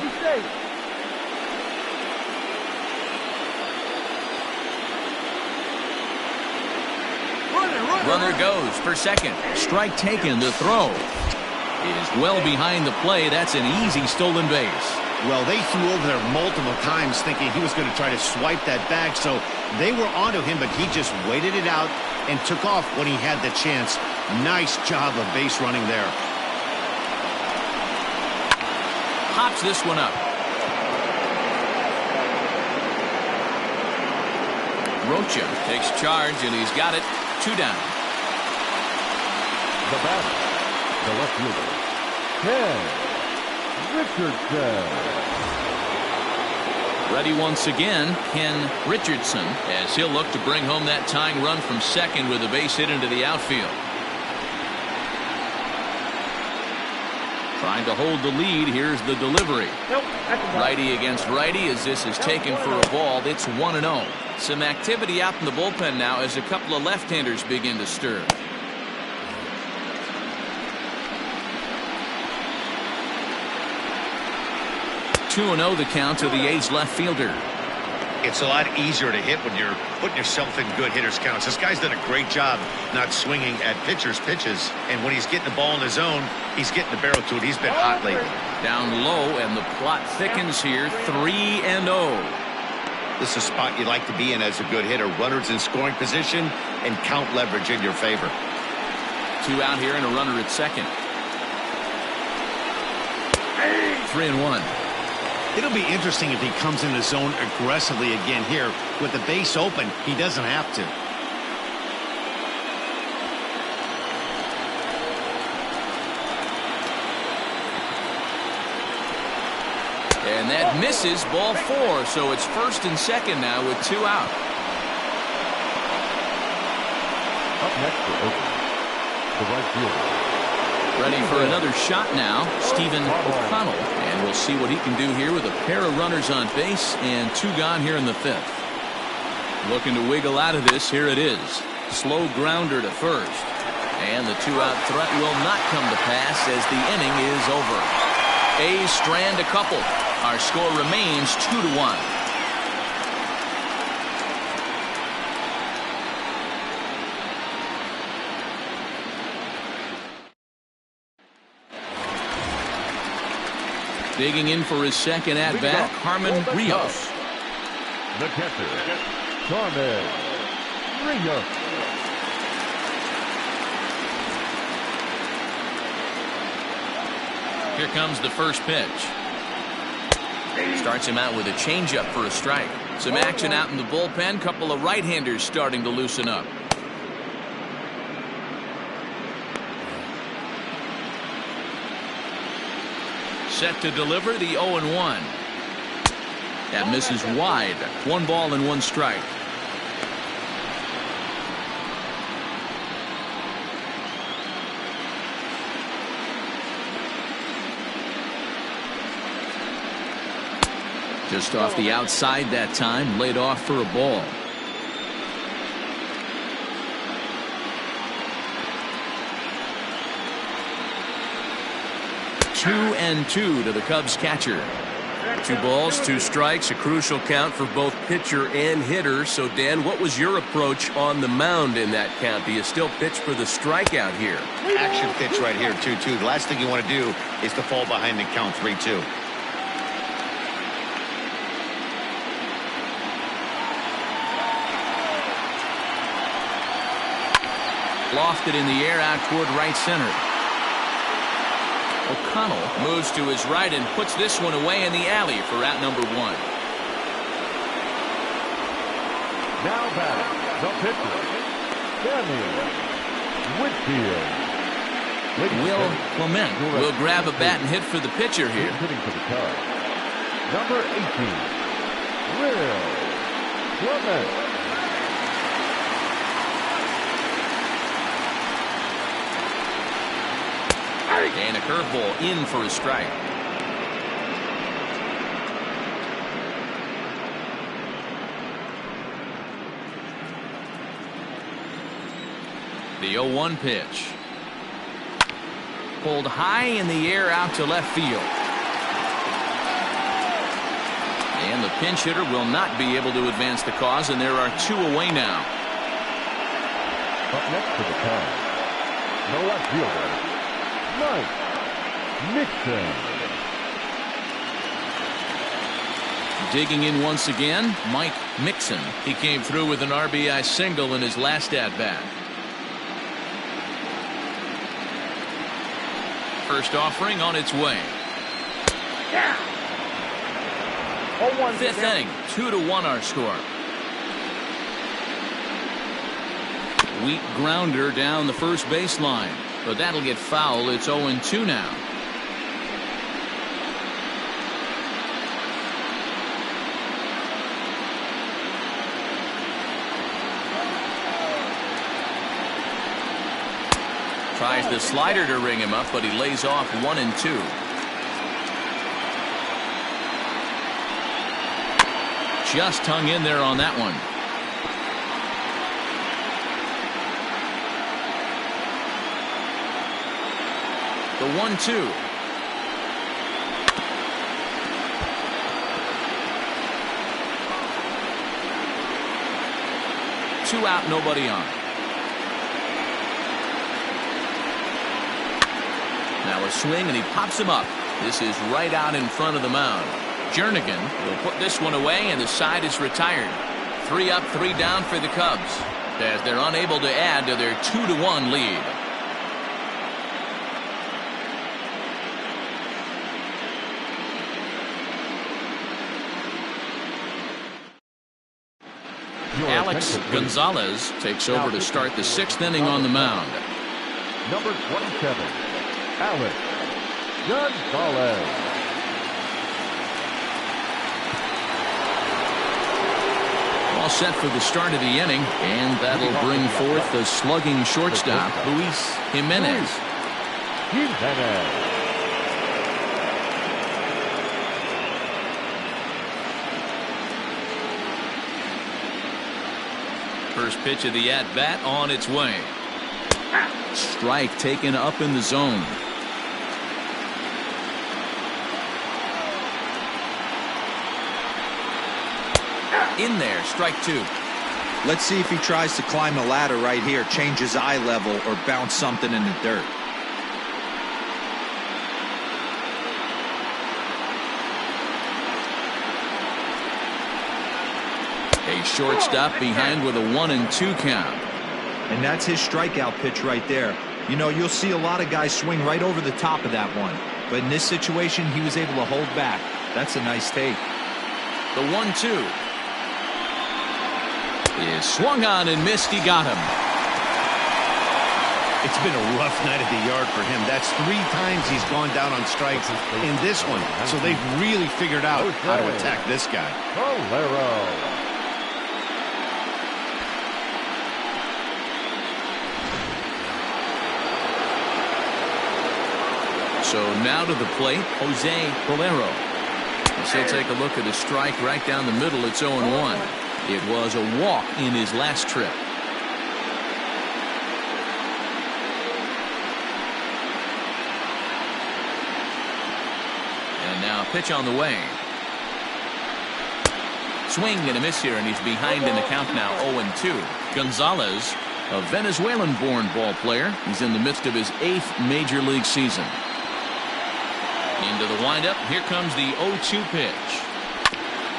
Runner goes for second. Strike taken. The throw is well behind the play. That's an easy stolen base. Well, they threw over there multiple times thinking he was going to try to swipe that back, so they were onto him, but he just waited it out and took off when he had the chance. Nice job of base running there. Pops this one up. Rocha takes charge, and he's got it. 2 down. The batter, the left fielder, Ken Richardson. Ready once again, Ken Richardson, as he'll look to bring home that tying run from second with a base hit into the outfield. Trying to hold the lead. Here's the delivery. Righty against righty as this is taken for a ball. It's 1-0. Some activity out in the bullpen now as a couple of left-handers begin to stir. 2-0 the count to the A's left fielder. It's a lot easier to hit when you're putting yourself in good hitters counts. This guy's done a great job not swinging at pitchers' pitches, and when he's getting the ball in his zone, he's getting the barrel to it. He's been hot lately. Down low, and the plot thickens here. 3-0. This is a spot you like to be in as a good hitter. Runners in scoring position and count leverage in your favor. 2 out here and a runner at second. 3-1. It'll be interesting if he comes in the zone aggressively again here. With the base open, he doesn't have to. And that misses, ball 4. So it's first and second now with 2 out. Up next for Oakland, the right fielder. Ready for another shot now, Stephen O'Connell. And we'll see what he can do here with a pair of runners on base and 2 gone here in the 5th. Looking to wiggle out of this. Here it is. Slow grounder to first. And the 2-out threat will not come to pass as the inning is over. A's strand a couple. Our score remains 2-1. Digging in for his second at-bat, Carmen Rios. The catcher, Carmen Rios. Here comes the first pitch. Starts him out with a changeup for a strike. Some action out in the bullpen. Couple of right-handers starting to loosen up. Set to deliver the 0-1. That misses wide. 1 ball and 1 strike. Just off the outside that time, laid off for a ball. Two and 2 to the Cubs catcher. 2 balls, 2 strikes, a crucial count for both pitcher and hitter. So, Dan, what was your approach on the mound in that count? Do you still pitch for the strikeout here? Action pitch right here, 2-2. The last thing you want to do is to fall behind the count 3-2. Lofted in the air out toward right center. O'Connell moves to his right and puts this one away in the alley for out number 1. Now batting, the pitcher, Danny Whitfield. Will Clement will grab a bat and hit for the pitcher here. Hitting for the Cubs, number 18, Will Clement. And a curveball in for a strike. The 0-1 pitch. Pulled high in the air out to left field. And the pinch hitter will not be able to advance the cause, and there are 2 away now. Up next to the Cubs, no left fielder, Mike Mixon. Digging in once again, Mike Mixon. He came through with an RBI single in his last at-bat. First offering on its way. Yeah. 0-1. 5th inning, 2-1 our score. Weak grounder down the first baseline. But that'll get foul. It's 0-2 now. Tries the slider to ring him up, but he lays off 1-2. Just hung in there on that one. The 1-2. Two out, nobody on. Now a swing, and he pops him up. This is right out in front of the mound. Jernigan will put this one away, and the side is retired. 3 up, 3 down for the Cubs, as they're unable to add to their 2-1 lead. Alex Gonzalez takes over to start the 6th inning on the mound. Number 27, Alex Gonzalez. all set for the start of the inning, and that'll bring forth the slugging shortstop, Luis Jimenez. First pitch of the at-bat on its way. Strike taken up in the zone. In there, strike two. Let's see if he tries to climb the ladder right here, change his eye level, or bounce something in the dirt. A shortstop behind with a 1-2 count. And that's his strikeout pitch right there. You know, you'll see a lot of guys swing right over the top of that one. But in this situation, he was able to hold back. That's a nice take. The 1-2 is swung on and missed. He got him. It's been a rough night at the yard for him. That's 3 times he's gone down on strikes in this one. So they've really figured out how to attack this guy. So now to the plate, Jose Bolero. As he'll take a look at a strike right down the middle. It's 0-1. It was a walk in his last trip. And now a pitch on the way. Swing and a miss here, and he's behind in the count now, 0-2. Gonzalez, a Venezuelan-born ball player. He's in the midst of his 8th major league season. Into the windup. Here comes the 0-2 pitch.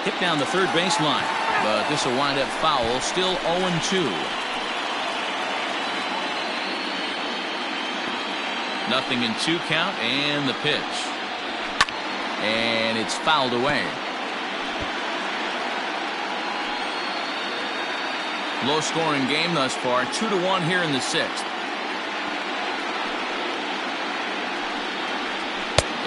Hit down the third baseline, but this will wind up foul. Still 0-2. Nothing in 2 count, and the pitch. And it's fouled away. Low scoring game thus far. 2-1 here in the 6th.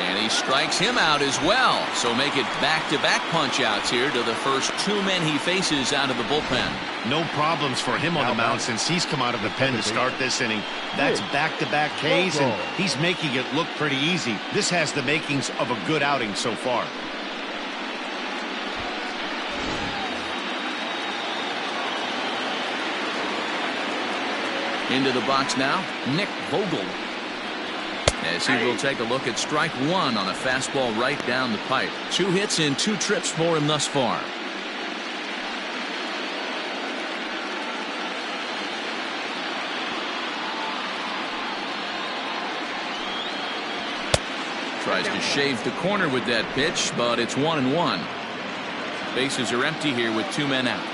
And he strikes him out as well. So make it back-to-back punch-outs here to the first 2 men he faces out of the bullpen. No problems for him on the mound since he's come out of the pen to start this inning. That's back-to-back Ks, and he's making it look pretty easy. This has the makings of a good outing so far. Into the box now, Nick Vogel. As he will take a look at strike 1 on a fastball right down the pipe. 2 hits in 2 trips for him thus far. Tries to shave the corner with that pitch, but it's 1-1. Bases are empty here with 2 men out.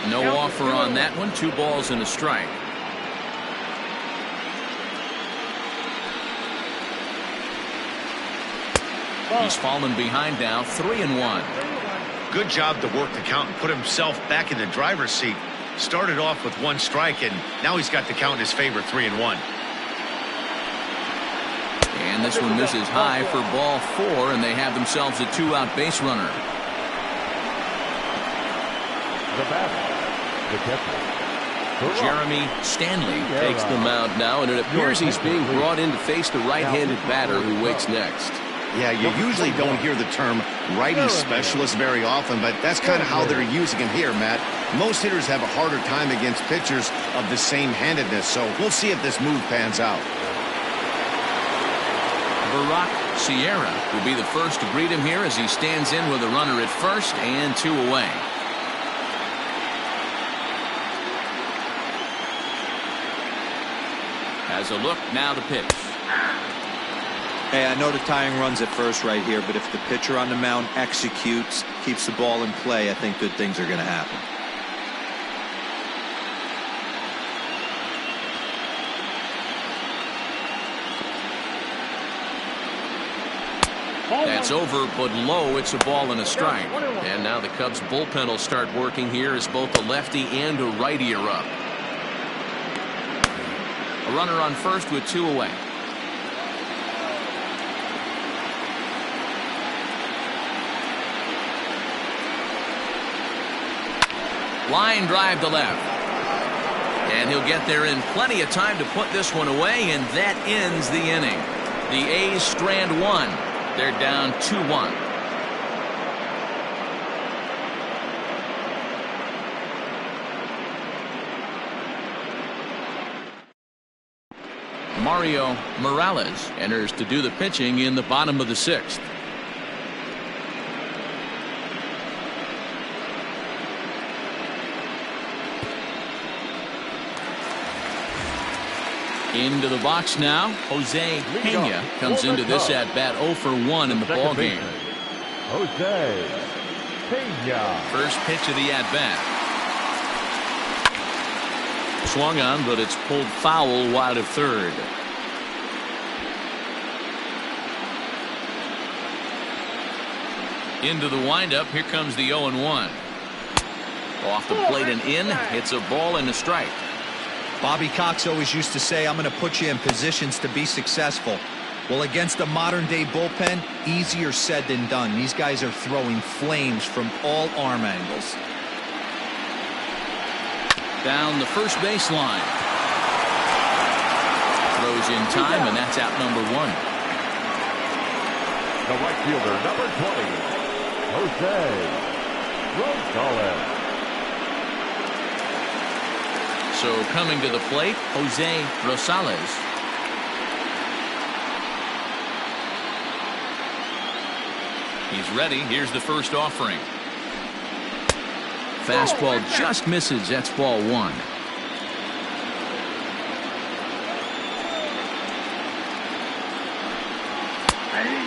No offer on that one. 2 balls and a strike. He's fallen behind now, 3-1. Good job to work the count and put himself back in the driver's seat. Started off with 1 strike, and now he's got the count in his favor, 3-1. And this one misses high for ball 4, and they have themselves a 2-out base runner. The batter, the catcher, Jeremy Stanley Takes the mound now, and it appears he's being brought in to face the right-handed batter who waits next. Yeah, you usually don't hear the term righty specialist very often, but that's kind of how they're using him here, Matt. Most hitters have a harder time against pitchers of the same handedness, so we'll see if this move pans out. Barack Sierra will be the first to greet him here as he stands in with a runner at first and 2 away. Has a look, now the pitch. Hey, I know the tying run's at first right here, but if the pitcher on the mound executes, keeps the ball in play, I think good things are going to happen. That's over, but low. It's a ball and a strike. And now the Cubs bullpen will start working here as both a lefty and a righty are up. A runner on first with 2 away. Line drive to left. And he'll get there in plenty of time to put this one away, and that ends the inning. The A's strand one. They're down 2-1. Mario Morales enters to do the pitching in the bottom of the 6th. Into the box now. Jose Pena comes into this at bat 0 for 1 in the ball game. Jose Pena. First pitch of the at bat. Swung on, but it's pulled foul wide of third. Into the windup. Here comes the 0-1. Off the plate and in. It's a ball and a strike. Bobby Cox always used to say, I'm going to put you in positions to be successful. Well, against a modern-day bullpen, easier said than done. These guys are throwing flames from all arm angles. Down the first baseline. Throws in time, and that's out number 1. The right fielder, number 20, Jose Rosales. So coming to the plate, Jose Rosales. He's ready. Here's the first offering. Fastball just misses. That's ball 1.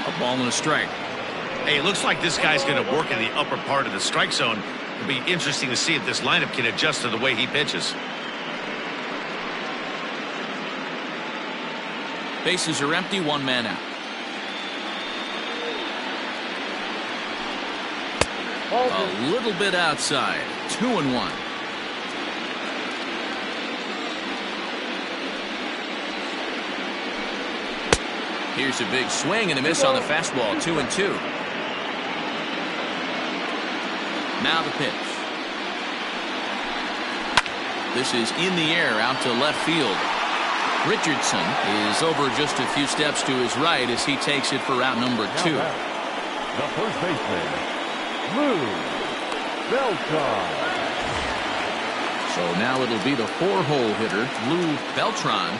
A ball and a strike. Hey, it looks like this guy's going to work in the upper part of the strike zone. It'll be interesting to see if this lineup can adjust to the way he pitches. Bases are empty, 1 man out. A little bit outside. 2-1. Here's a big swing and a miss on the fastball. 2-2. Now the pitch. This is in the air out to left field. Richardson is over just a few steps to his right as he takes it for out number 2. The first baseman, Lou Beltran. So now it'll be the 4-hole hitter, Lou Beltran.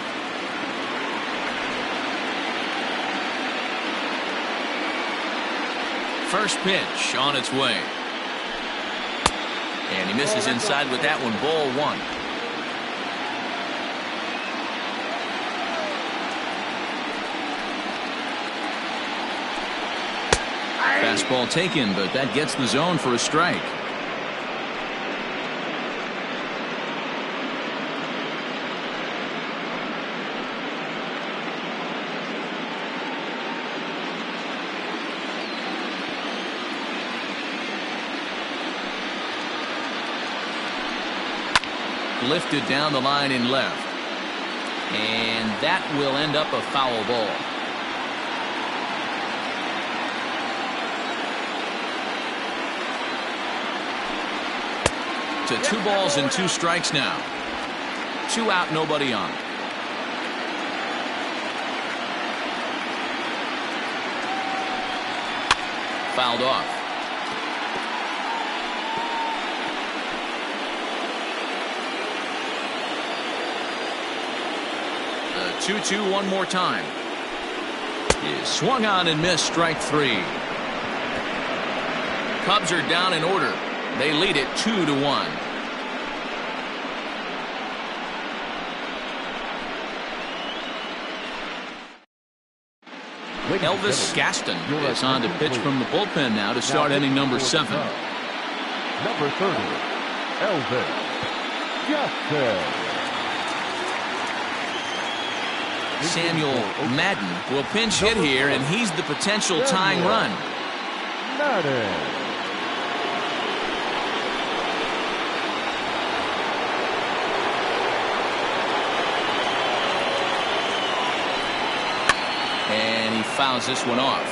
First pitch on its way. And he misses inside with that one, ball 1. Fastball taken, but that gets the zone for a strike. Lifted down the line in left. And that will end up a foul ball. To 2 balls and 2 strikes now. 2 out, nobody on. Fouled off. The 2-2 one more time. Is swung on and missed, strike 3. Cubs are down in order. They lead it 2-1. Elvis Gaston is on to pitch from the bullpen now to start inning number 7. Number 30, Elvis Gaston. Samuel Madden will pinch hit here, and he's the potential tying run. Madden. And he fouls this one off.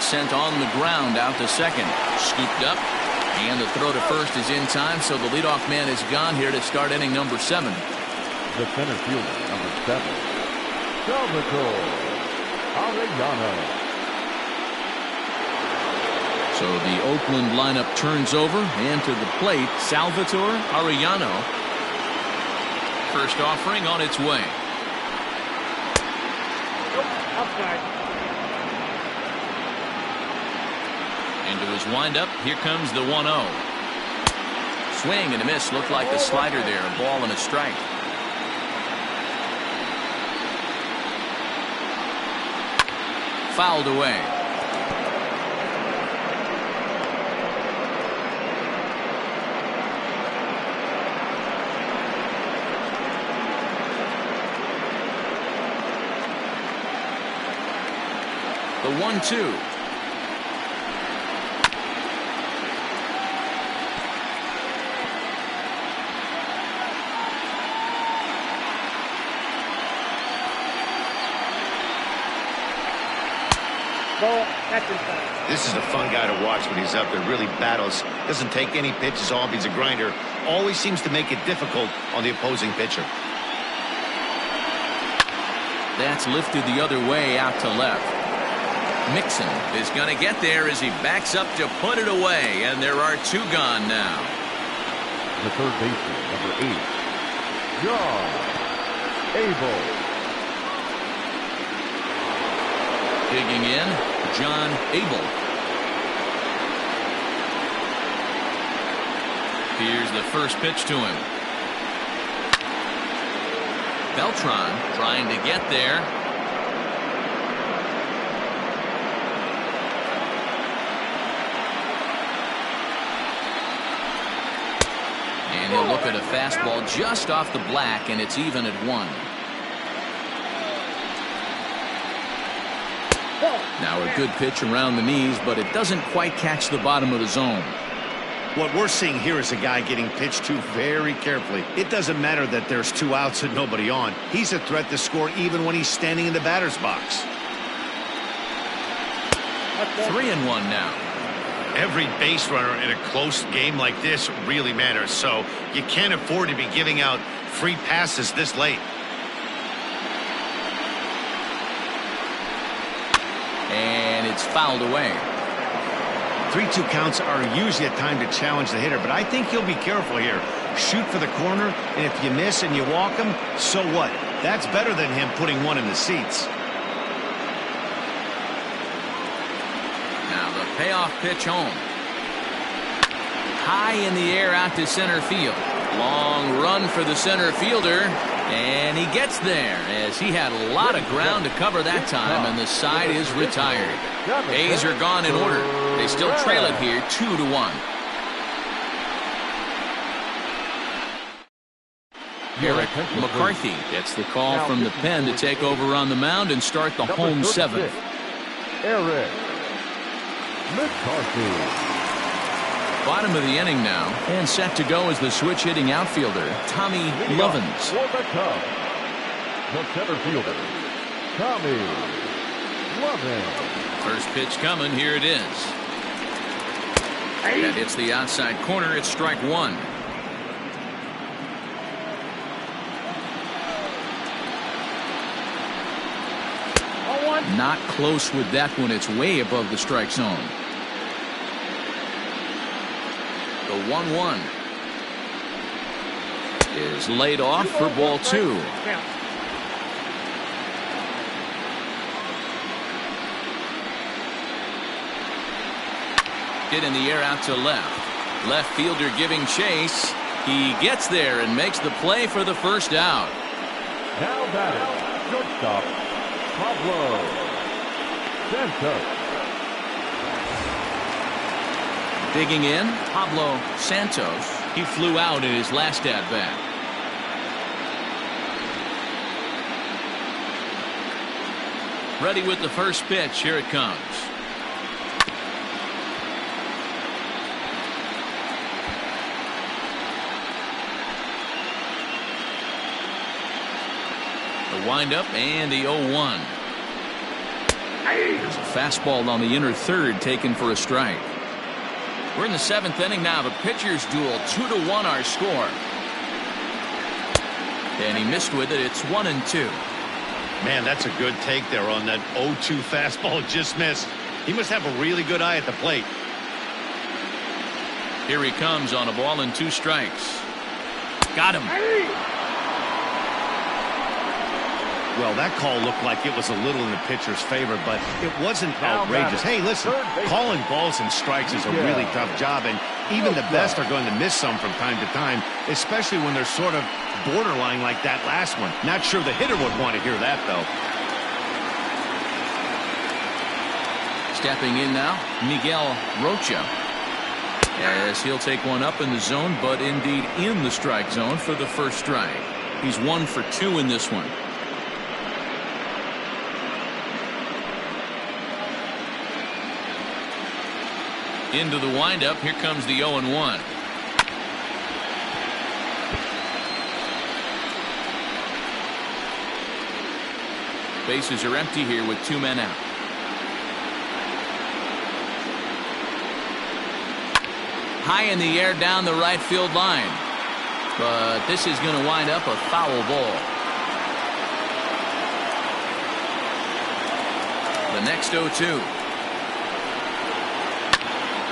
sent on the ground out to second. Scooped up. And the throw to first is in time, so the leadoff man is gone here to start inning number 7. The center fielder, number 7, Salvatore Arellano. So the Oakland lineup turns over, and to the plate, Salvatore Arellano. First offering on its way. Outside. Into his windup, here comes the 1-0. Swing and a miss, looked like the slider there, a ball and a strike. Fouled away. The 1-2. This is a fun guy to watch when he's up there. Really battles. Doesn't take any pitches off. He's a grinder. Always seems to make it difficult on the opposing pitcher. That's lifted the other way out to left. Mixon is going to get there as he backs up to put it away, and there are 2 gone now. The third baseman, number 8, John Abel. Digging in, John Abel. Here's the first pitch to him. Beltran trying to get there. And he'll look at a fastball just off the black, and it's even at 1. Now a good pitch around the knees, but it doesn't quite catch the bottom of the zone. What we're seeing here is a guy getting pitched to very carefully. It doesn't matter that there's 2 outs and nobody on. He's a threat to score even when he's standing in the batter's box. 3-1 now. Every base runner in a close game like this really matters, so you can't afford to be giving out free passes this late. And it's fouled away. 3-2 counts are usually a time to challenge the hitter, but I think he'll be careful here. Shoot for the corner, and if you miss and you walk him, so what? That's better than him putting one in the seats. Now the payoff pitch home. High in the air out to center field. Long run for the center fielder. And he gets there as he had a lot of ground to cover that time, and the side is retired. A's are gone in order. They still trail it here 2-1. Eric McCarthy gets the call from the pen to take over on the mound and start the home 7th. Eric McCarthy. Bottom of the inning now, and set to go is the switch hitting outfielder, Tommy Lovins. For the Cubs, the center fielder, Tommy Lovins. First pitch coming, here it is. That hits the outside corner, it's strike 1. Not close with that one, it's way above the strike zone. The 1-1 is laid off for ball 2. Hit in the air out to left. Left fielder giving chase. He gets there and makes the play for the first out. Now batting, shortstop, Pablo Santos. Digging in, Pablo Santos. He flew out in his last at-bat. Ready with the first pitch. Here it comes. The windup and the 0-1. There's a fastball on the inner third taken for a strike. We're in the 7th inning now. The pitchers duel. 2-1 our score. And he missed with it. It's 1-2. Man, that's a good take there on that 0-2 fastball. Just missed. He must have a really good eye at the plate. Here he comes on a ball and 2 strikes. Got him. Well, that call looked like it was a little in the pitcher's favor, but it wasn't outrageous. Hey, listen, calling balls and strikes is a really tough job, and even the best are going to miss some from time to time, especially when they're sort of borderline like that last one. Not sure the hitter would want to hear that, though. Stepping in now, Miguel Rocha. As he'll take one up in the zone, but indeed in the strike zone for the first strike. He's 1 for 2 in this one. Into the windup. Here comes the 0-1. Bases are empty here with 2 men out. High in the air down the right field line. But this is going to wind up a foul ball. The next 0-2.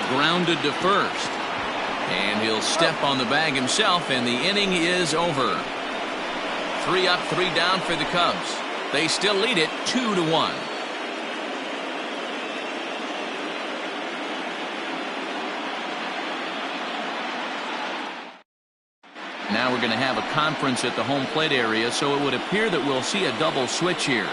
Grounded to first. And he'll step on the bag himself, and the inning is over. 3 up, 3 down for the Cubs. They still lead it 2-1. Now we're going to have a conference at the home plate area, so it would appear that we'll see a double switch here.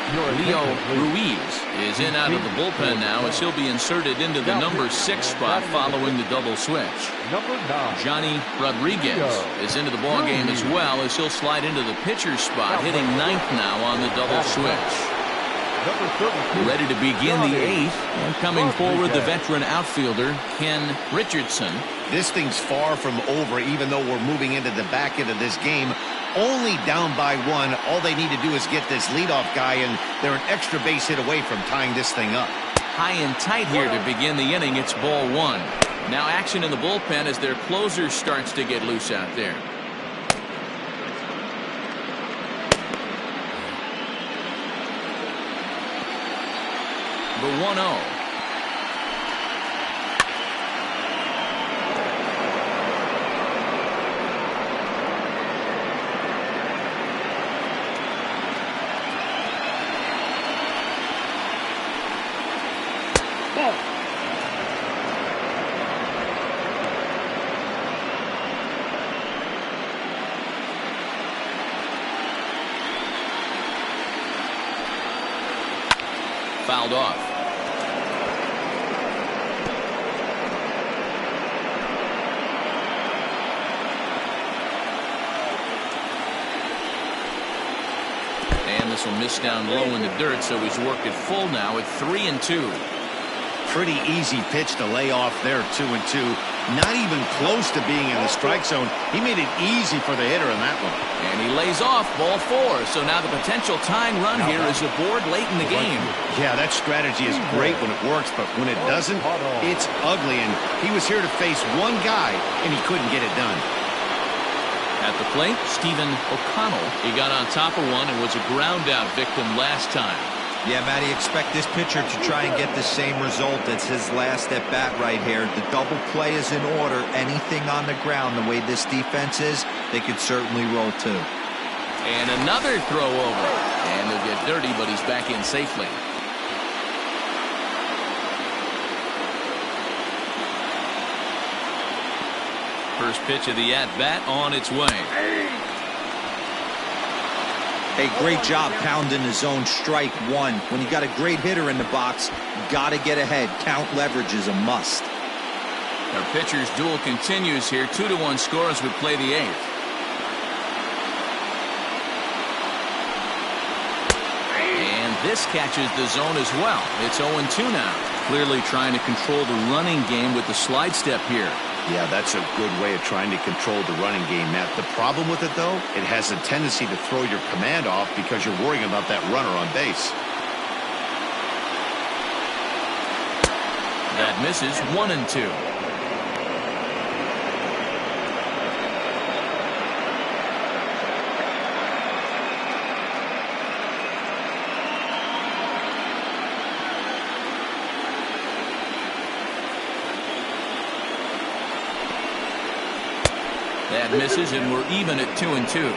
Leo Ruiz is in out of the bullpen now as he'll be inserted into the number 6 spot following the double switch. Johnny Rodriguez is into the ballgame as well as he'll slide into the pitcher's spot, hitting 9th now on the double switch. Ready to begin the 8th, and coming forward the veteran outfielder Ken Richardson. This thing's far from over, even though we're moving into the back end of this game. Only down by 1. All they need to do is get this leadoff guy, and they're an extra base hit away from tying this thing up. High and tight here to begin the inning. It's ball 1. Now action in the bullpen as their closer starts to get loose out there. The 1-0. Fouled off. And this will miss down low in the dirt, so he's worked it full now at 3-2. Pretty easy pitch to lay off there, 2-2. Not even close to being in the strike zone. He made it easy for the hitter in that one. And he lays off ball 4. So now the potential tying run here is aboard late in the game. Yeah, that strategy is great when it works, but when it doesn't, it's ugly. And he was here to face one guy, and he couldn't get it done. At the plate, Stephen O'Connell. He got on top of one and was a ground out victim last time. Yeah, Matty, expect this pitcher to try and get the same result as his last at bat right here. The double play is in order. Anything on the ground, the way this defense is, they could certainly roll too. And another throw over. And he'll get dirty, but he's back in safely. First pitch of the at-bat on its way. Hey, great job pounding the zone. Strike 1. When you got a great hitter in the box, you got to get ahead. Count leverage is a must. Our pitcher's duel continues here. 2-1 score as we play the 8th. And this catches the zone as well. It's 0-2 now. Clearly trying to control the running game with the slide step here. Yeah, that's a good way of trying to control the running game, Matt. The problem with it, though, it has a tendency to throw your command off because you're worrying about that runner on base. That misses 1-2. That misses, and we're even at 2-2.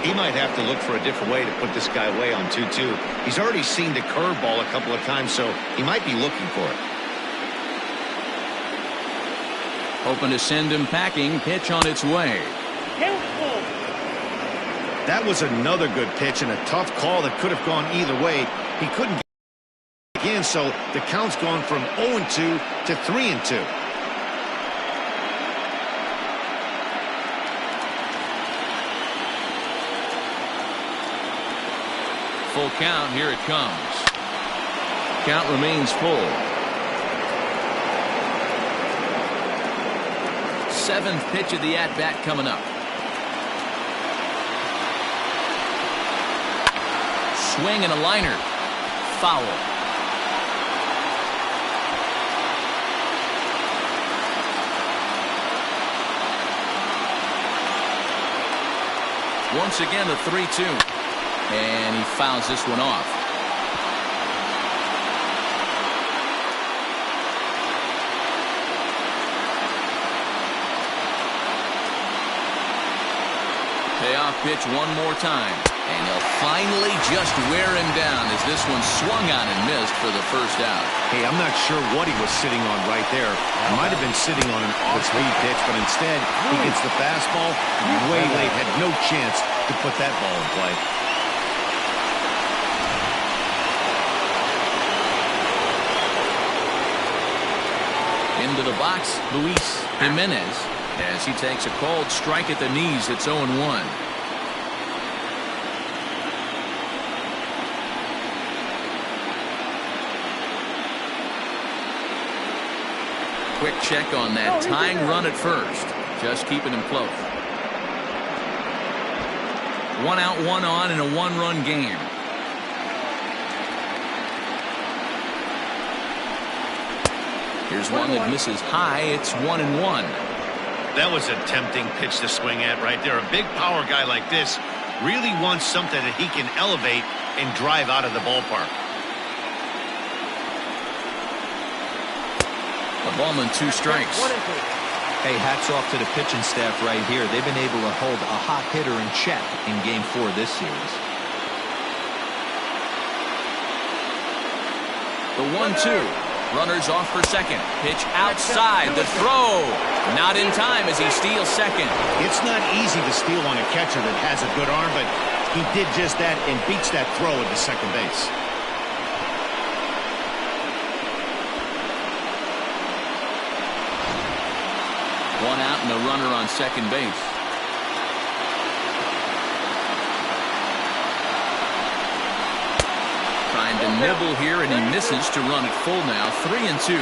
He might have to look for a different way to put this guy away on 2-2. He's already seen the curveball a couple of times, so he might be looking for it. Hoping to send him packing. Pitch on its way. That was another good pitch and a tough call that could have gone either way. He couldn't get in, so the count's gone from 0-2 to 3-2. Full count. Here it comes. Count remains full. Seventh pitch of the at-bat coming up. Swing and a liner. Foul. Once again, the 3-2. And he fouls this one off. Payoff pitch one more time. And he'll finally just wear him down as this one swung on and missed for the first out. Hey, I'm not sure what he was sitting on right there. He might have been sitting on an off-speed pitch, but instead he gets the fastball way late. Had no chance to put that ball in play. Into the box, Luis Jimenez, as he takes a called strike at the knees. It's 0-1. Quick check on that tying run at first. Just keeping him close. 1 out, 1 on in a 1-run game. Here's one that misses high. It's 1-1. That was a tempting pitch to swing at right there. A big power guy like this really wants something that he can elevate and drive out of the ballpark. A ballman, 2 strikes. Hey, hats off to the pitching staff right here. They've been able to hold a hot hitter in check in Game 4 this series. The 1-2. Runners off for second. Pitch outside. The throw. Not in time as he steals second. It's not easy to steal on a catcher that has a good arm, but he did just that and beats that throw into second base. One out and a runner on second base. Trying to nibble here, and he misses to run it full now. 3-2.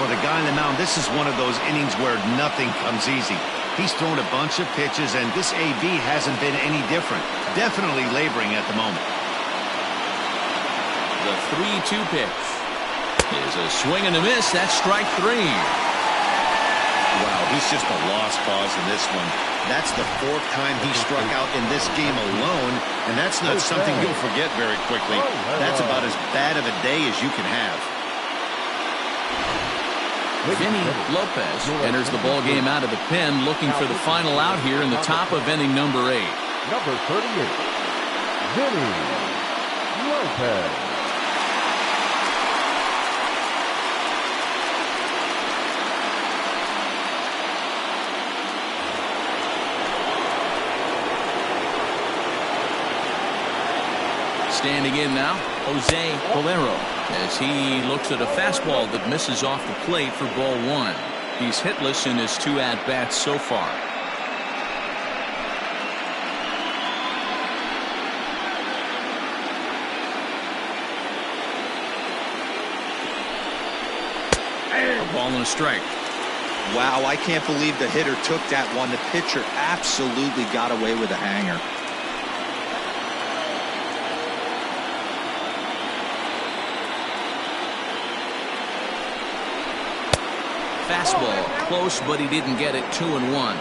For the guy on the mound, this is one of those innings where nothing comes easy. He's thrown a bunch of pitches, and this AB hasn't been any different. Definitely laboring at the moment. The 3-2 pitch is a swing and a miss. That's strike 3. Wow, he's just a lost cause in this one. That's the 4th time he struck out in this game alone, and that's not something you'll forget very quickly. That's about as bad of a day as you can have. Vinny Lopez enters the ball game out of the pen, looking for the final out here in the top of inning number 8. Number 38, Vinny Lopez. Standing in now, Jose Bolero, as he looks at a fastball that misses off the plate for ball 1. He's hitless in his 2 at-bats so far. A ball and a strike. Wow, I can't believe the hitter took that one. The pitcher absolutely got away with a hanger. Fastball, close, but he didn't get it. 2-1.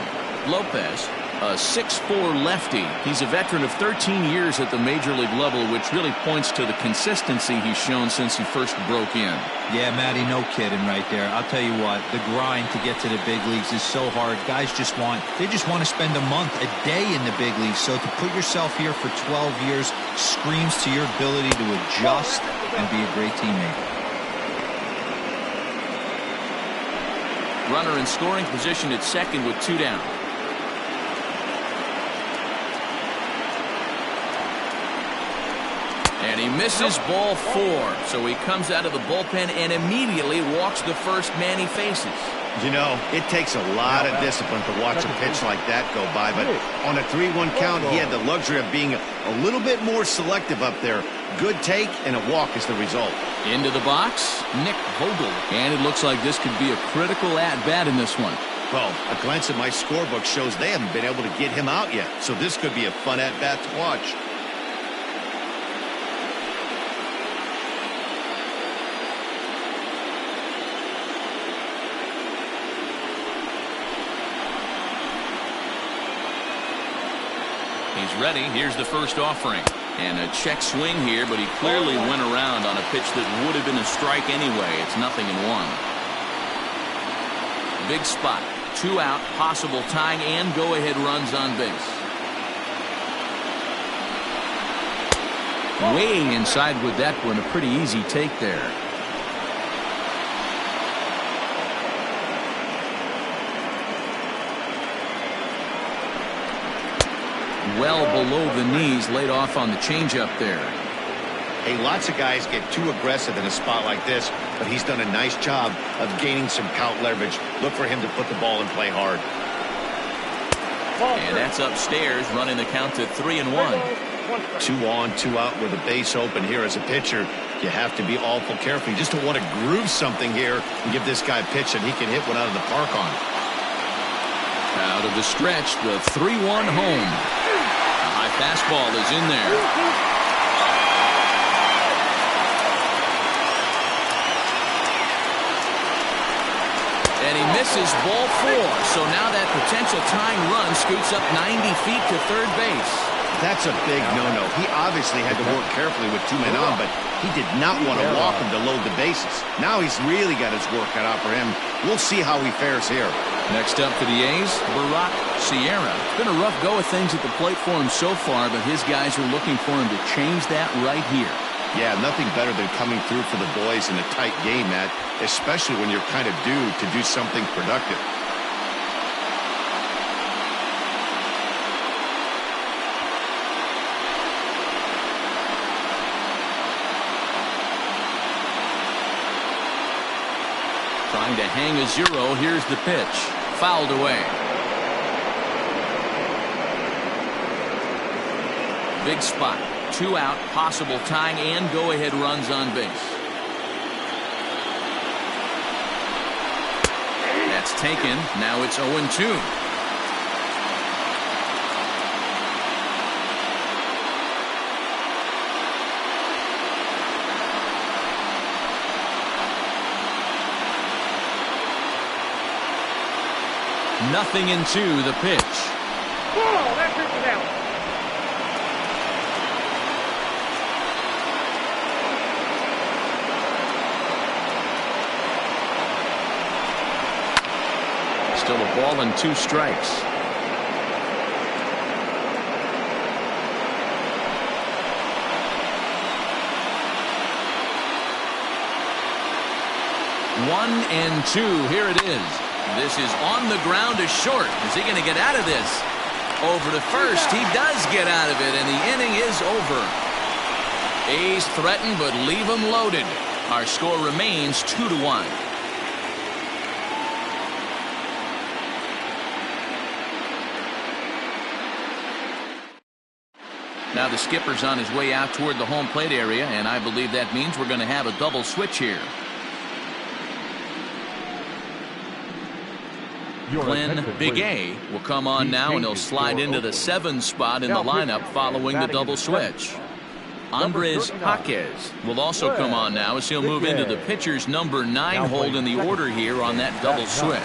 Lopez, a 6'4" lefty. He's a veteran of 13 years at the major league level, which really points to the consistency he's shown since he first broke in. Yeah, Matty, no kidding right there. I'll tell you what, the grind to get to the big leagues is so hard. Guys just want to spend a month, a day in the big leagues. So to put yourself here for 12 years screams to your ability to adjust and be a great teammate. Runner in scoring position at second with 2 down. And he misses ball 4. So he comes out of the bullpen and immediately walks the first man he faces. You know, it takes a lot of discipline to watch a pitch like that go by, but on a 3-1 count, he had the luxury of being a little bit more selective up there. Good take, and a walk is the result. Into the box, Nick Vogel. And it looks like this could be a critical at-bat in this one. Well, a glance at my scorebook shows they haven't been able to get him out yet, so this could be a fun at-bat to watch. He's ready. Here's the first offering. And a check swing here, but he clearly went around on a pitch that would have been a strike anyway. It's 0-1. Big spot. 2 out, possible tying and go-ahead runs on base. Way inside with that one. A pretty easy take there. Well below the knees, laid off on the changeup there. Hey, lots of guys get too aggressive in a spot like this, but he's done a nice job of gaining some count leverage. Look for him to put the ball in play hard. And that's upstairs, running the count to 3-1. 2 on, 2 out with a base open here as a pitcher. You have to be awful careful. You just don't want to groove something here and give this guy a pitch that he can hit one out of the park on. Out of the stretch, the 3-1 home. High fastball is in there. And he misses ball 4. So now that potential tying run scoots up 90 feet to third base. That's a big no-no. He obviously had to work carefully with 2 men on, but he did not want to walk him to load the bases. Now he's really got his work cut out for him. We'll see how he fares here. Next up for the A's, Barack Sierra. It's been a rough go of things at the plate for him so far, but his guys are looking for him to change that right here. Yeah, nothing better than coming through for the boys in a tight game, Matt, especially when you're kind of due to do something productive. Trying to hang a 0. Here's the pitch. Fouled away. Big spot. 2 out, possible tying and go-ahead runs on base. That's taken. Now it's 0-2. Nothing in 2, the pitch. Whoa, that pitch is out. Still a ball and 2 strikes. One and 2. Here it is. This is on the ground to short. Is he going to get out of this? Over to first. He does get out of it, and the inning is over. A's threaten, but leave them loaded. Our score remains 2-1. Now the skipper's on his way out toward the home plate area, and I believe that means we're going to have a double switch here. Glenn Big A will come on now, and he'll slide into the 7 spot in the lineup following the double switch. Andres Jaquez will also come on now as he'll move into the pitcher's number 9 hold in the order here on that double switch.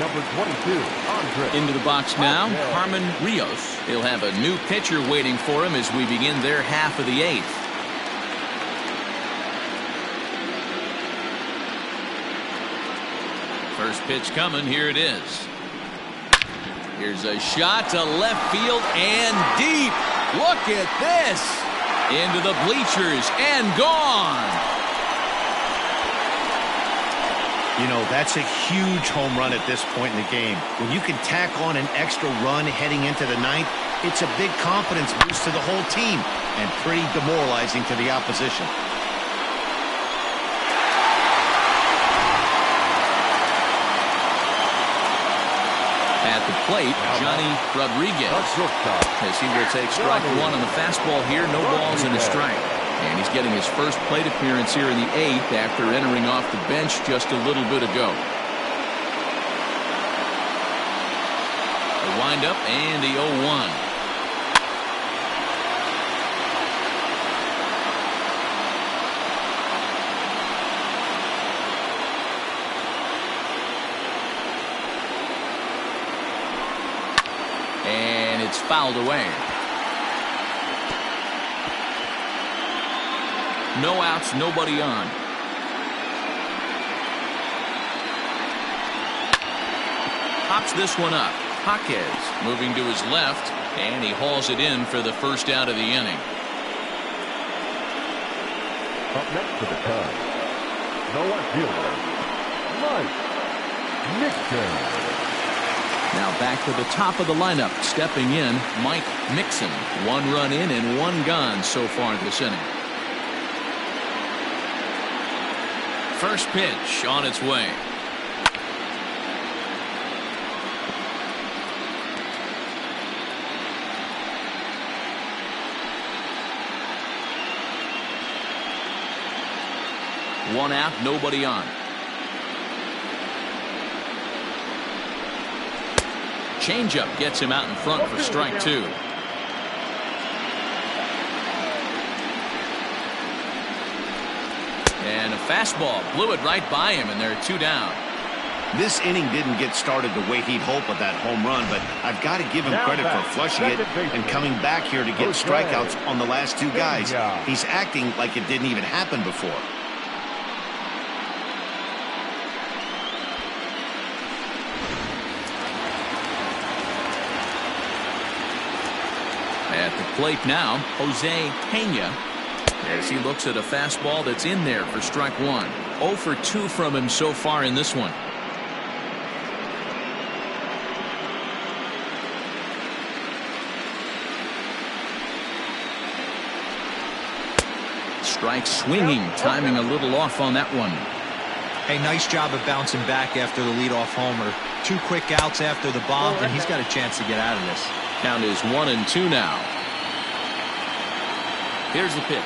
Number 22, Andres. Into the box now, Carmen Rios. He'll have a new pitcher waiting for him as we begin their half of the 8th. First pitch coming, here it is. Here's a shot to left field and deep. Look at this. Into the bleachers and gone. You know, that's a huge home run at this point in the game. When you can tack on an extra run heading into the 9th, it's a big confidence boost to the whole team and pretty demoralizing to the opposition. At the plate, Johnny Rodriguez, as he will take strike 1 on the fastball here. No balls and a strike. And he's getting his first plate appearance here in the 8th after entering off the bench just a little bit ago. A windup and the 0-1. And it's fouled away. No outs, nobody on. Pops this one up. Jaquez moving to his left, and he hauls it in for the first out of the inning. Up next to the Cubs, the left fielder, Mike Mixon. Now back to the top of the lineup. Stepping in, Mike Mixon. 1 run in and 1 gone so far this inning. First pitch on its way. One out, nobody on. Changeup gets him out in front for strike 2. And a fastball blew it right by him, and there are 2 down. This inning didn't get started the way he'd hoped with that home run, but I've got to give him credit for flushing it and coming back here to get strikeouts on the last 2 guys. He's acting like it didn't even happen before. At the plate now, Jose Pena, as he looks at a fastball that's in there for strike 1. 0 for 2 from him so far in this one. Strike swinging, timing a little off on that one. Hey, nice job of bouncing back after the leadoff homer. 2 quick outs after the bomb, and he's got a chance to get out of this. Count is 1-2 now. Here's the pitch.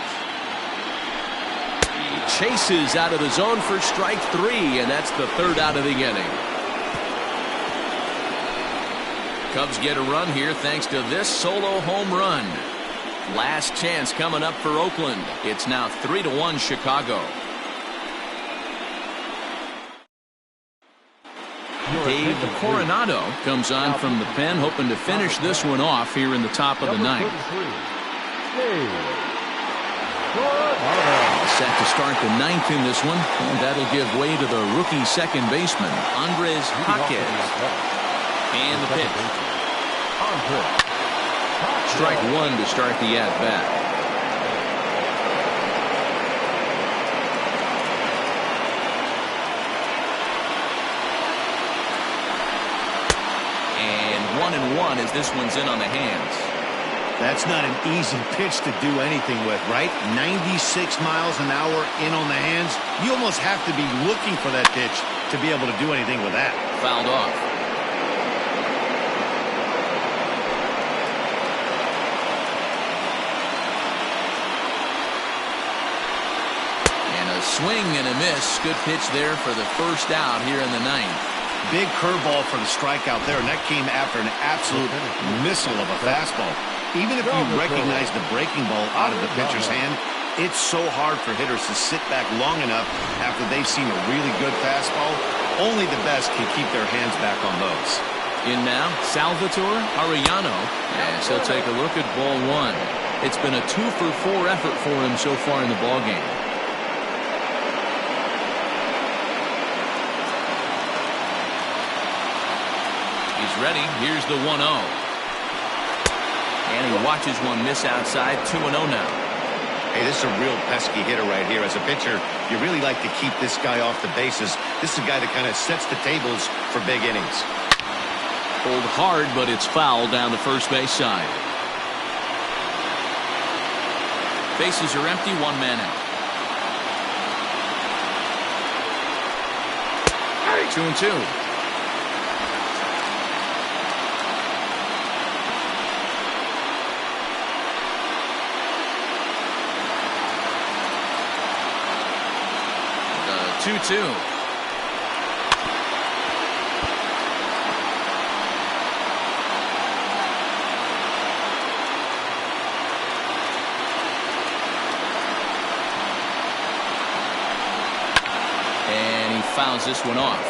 He chases out of the zone for strike 3, and that's the 3rd out of the inning. Cubs get a run here thanks to this solo home run. Last chance coming up for Oakland. It's now 3-1 Chicago. Dave Coronado comes on from the pen, hoping to finish this one off here in the top of the 9th. Set to start the 9th in this one, and that'll give way to the rookie second baseman, Andres Jaquez. And the pitch. Strike 1 to start the at-bat. And 1-1 as this one's in on the hands. That's not an easy pitch to do anything with, right? 96 miles an hour in on the hands. You almost have to be looking for that pitch to be able to do anything with that. Fouled off. And a swing and a miss. Good pitch there for the first out here in the 9th. Big curveball for the strikeout there, and that came after an absolute missile of a fastball. Even if you recognize the breaking ball out of the pitcher's hand, it's so hard for hitters to sit back long enough after they've seen a really good fastball. Only the best can keep their hands back on those. In now, Salvatore Arellano, as he'll take a look at ball one. It's been a 2-for-4 effort for him so far in the ballgame. He's ready. Here's the 1-0. And he watches one miss outside. 2-0 now. Hey, this is a real pesky hitter right here. As a pitcher, you really like to keep this guy off the bases. This is a guy that kind of sets the tables for big innings. Pulled hard, but it's foul down the first base side. Bases are empty, one man out. 2-2. The 2-2. Fouls this one off.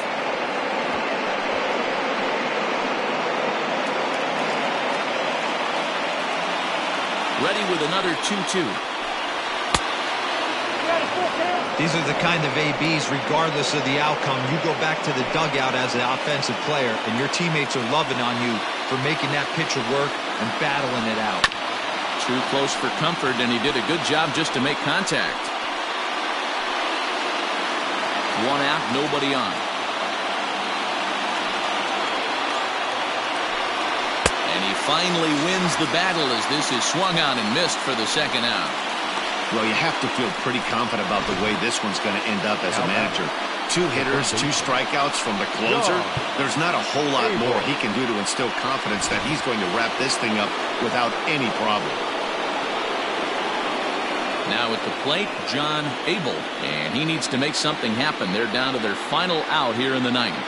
Ready with another 2-2. These are the kind of ABs, regardless of the outcome. You go back to the dugout as an offensive player, and your teammates are loving on you for making that pitcher work and battling it out. Too close for comfort, and he did a good job just to make contact. One out, nobody on. And he finally wins the battle as this is swung on and missed for the second out. Well, you have to feel pretty confident about the way this one's going to end up as a manager. 2 hitters, 2 strikeouts from the closer. There's not a whole lot more he can do to instill confidence that he's going to wrap this thing up without any problem. Now at the plate, John Abel, and he needs to make something happen. They're down to their final out here in the 9th.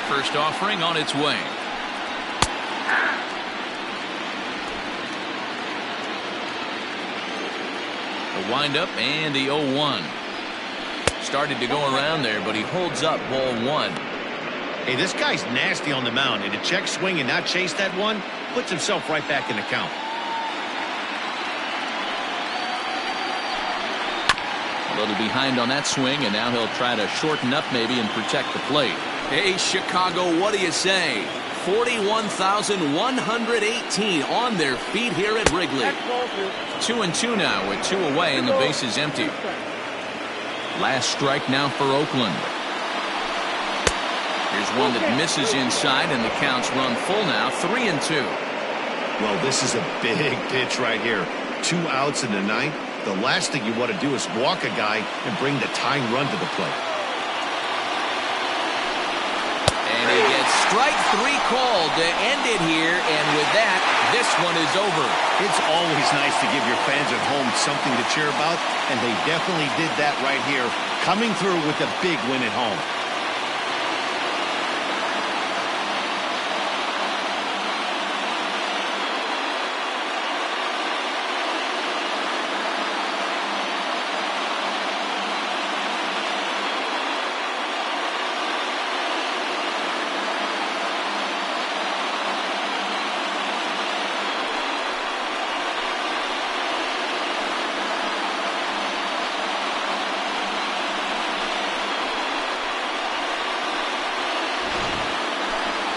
First offering on its way. The windup and the 0-1. Started to go around there, but he holds up ball 1. Hey, this guy's nasty on the mound, and to check swing and not chase that one puts himself right back in the count. A little behind on that swing, and now he'll try to shorten up maybe and protect the plate. Hey, Chicago, what do you say? 41,118 on their feet here at Wrigley. 2-2 now with 2 away and the base is empty. Last strike now for Oakland. Here's one that misses inside, and the count's run full now, 3-2. Well, this is a big pitch right here. 2 outs in the 9th. The last thing you want to do is walk a guy and bring the tying run to the plate. And he gets strike 3 called to end it here, and with that, this one is over. It's always nice to give your fans at home something to cheer about, and they definitely did that right here, coming through with a big win at home.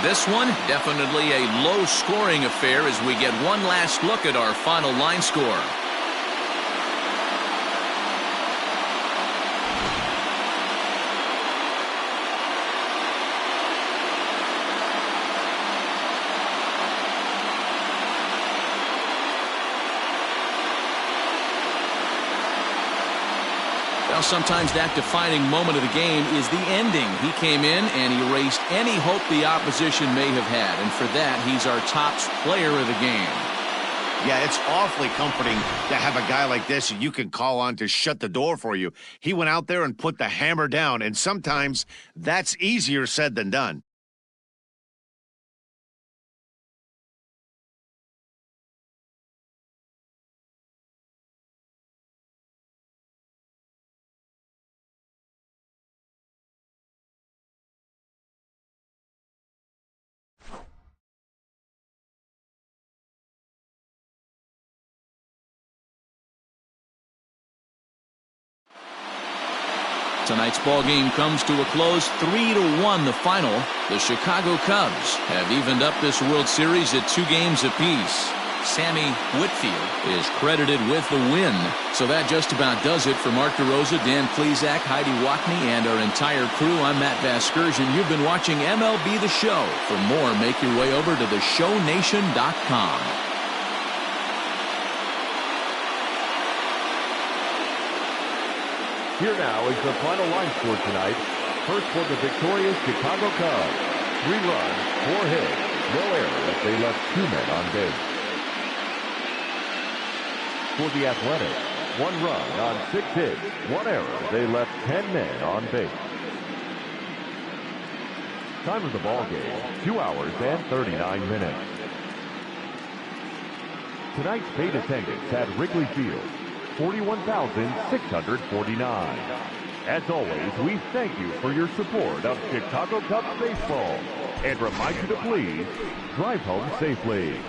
This one, definitely a low-scoring affair as we get one last look at our final line score. Well, sometimes that defining moment of the game is the ending. He came in and erased any hope the opposition may have had, and for that, he's our top player of the game. Yeah, it's awfully comforting to have a guy like this you can call on to shut the door for you. He went out there and put the hammer down, and sometimes that's easier said than done. Tonight's ball game comes to a close, 3-1 the final. The Chicago Cubs have evened up this World Series at 2 games apiece. Sammy Whitfield is credited with the win. So that just about does it for Mark DeRosa, Dan Plesac, Heidi Wackney, and our entire crew. I'm Matt Vasgersian. You've been watching MLB The Show. For more, make your way over to theshownation.com. Here now is the final line score tonight. First for the victorious Chicago Cubs. 3 runs, 4 hits, no errors. They left 2 men on base. For the Athletics, 1 run on 6 hits, 1 error. They left 10 men on base. Time of the ball game, 2 hours and 39 minutes. Tonight's paid attendance at Wrigley Field, 41,649. As always, we thank you for your support of Chicago Cubs baseball and remind you to please drive home safely.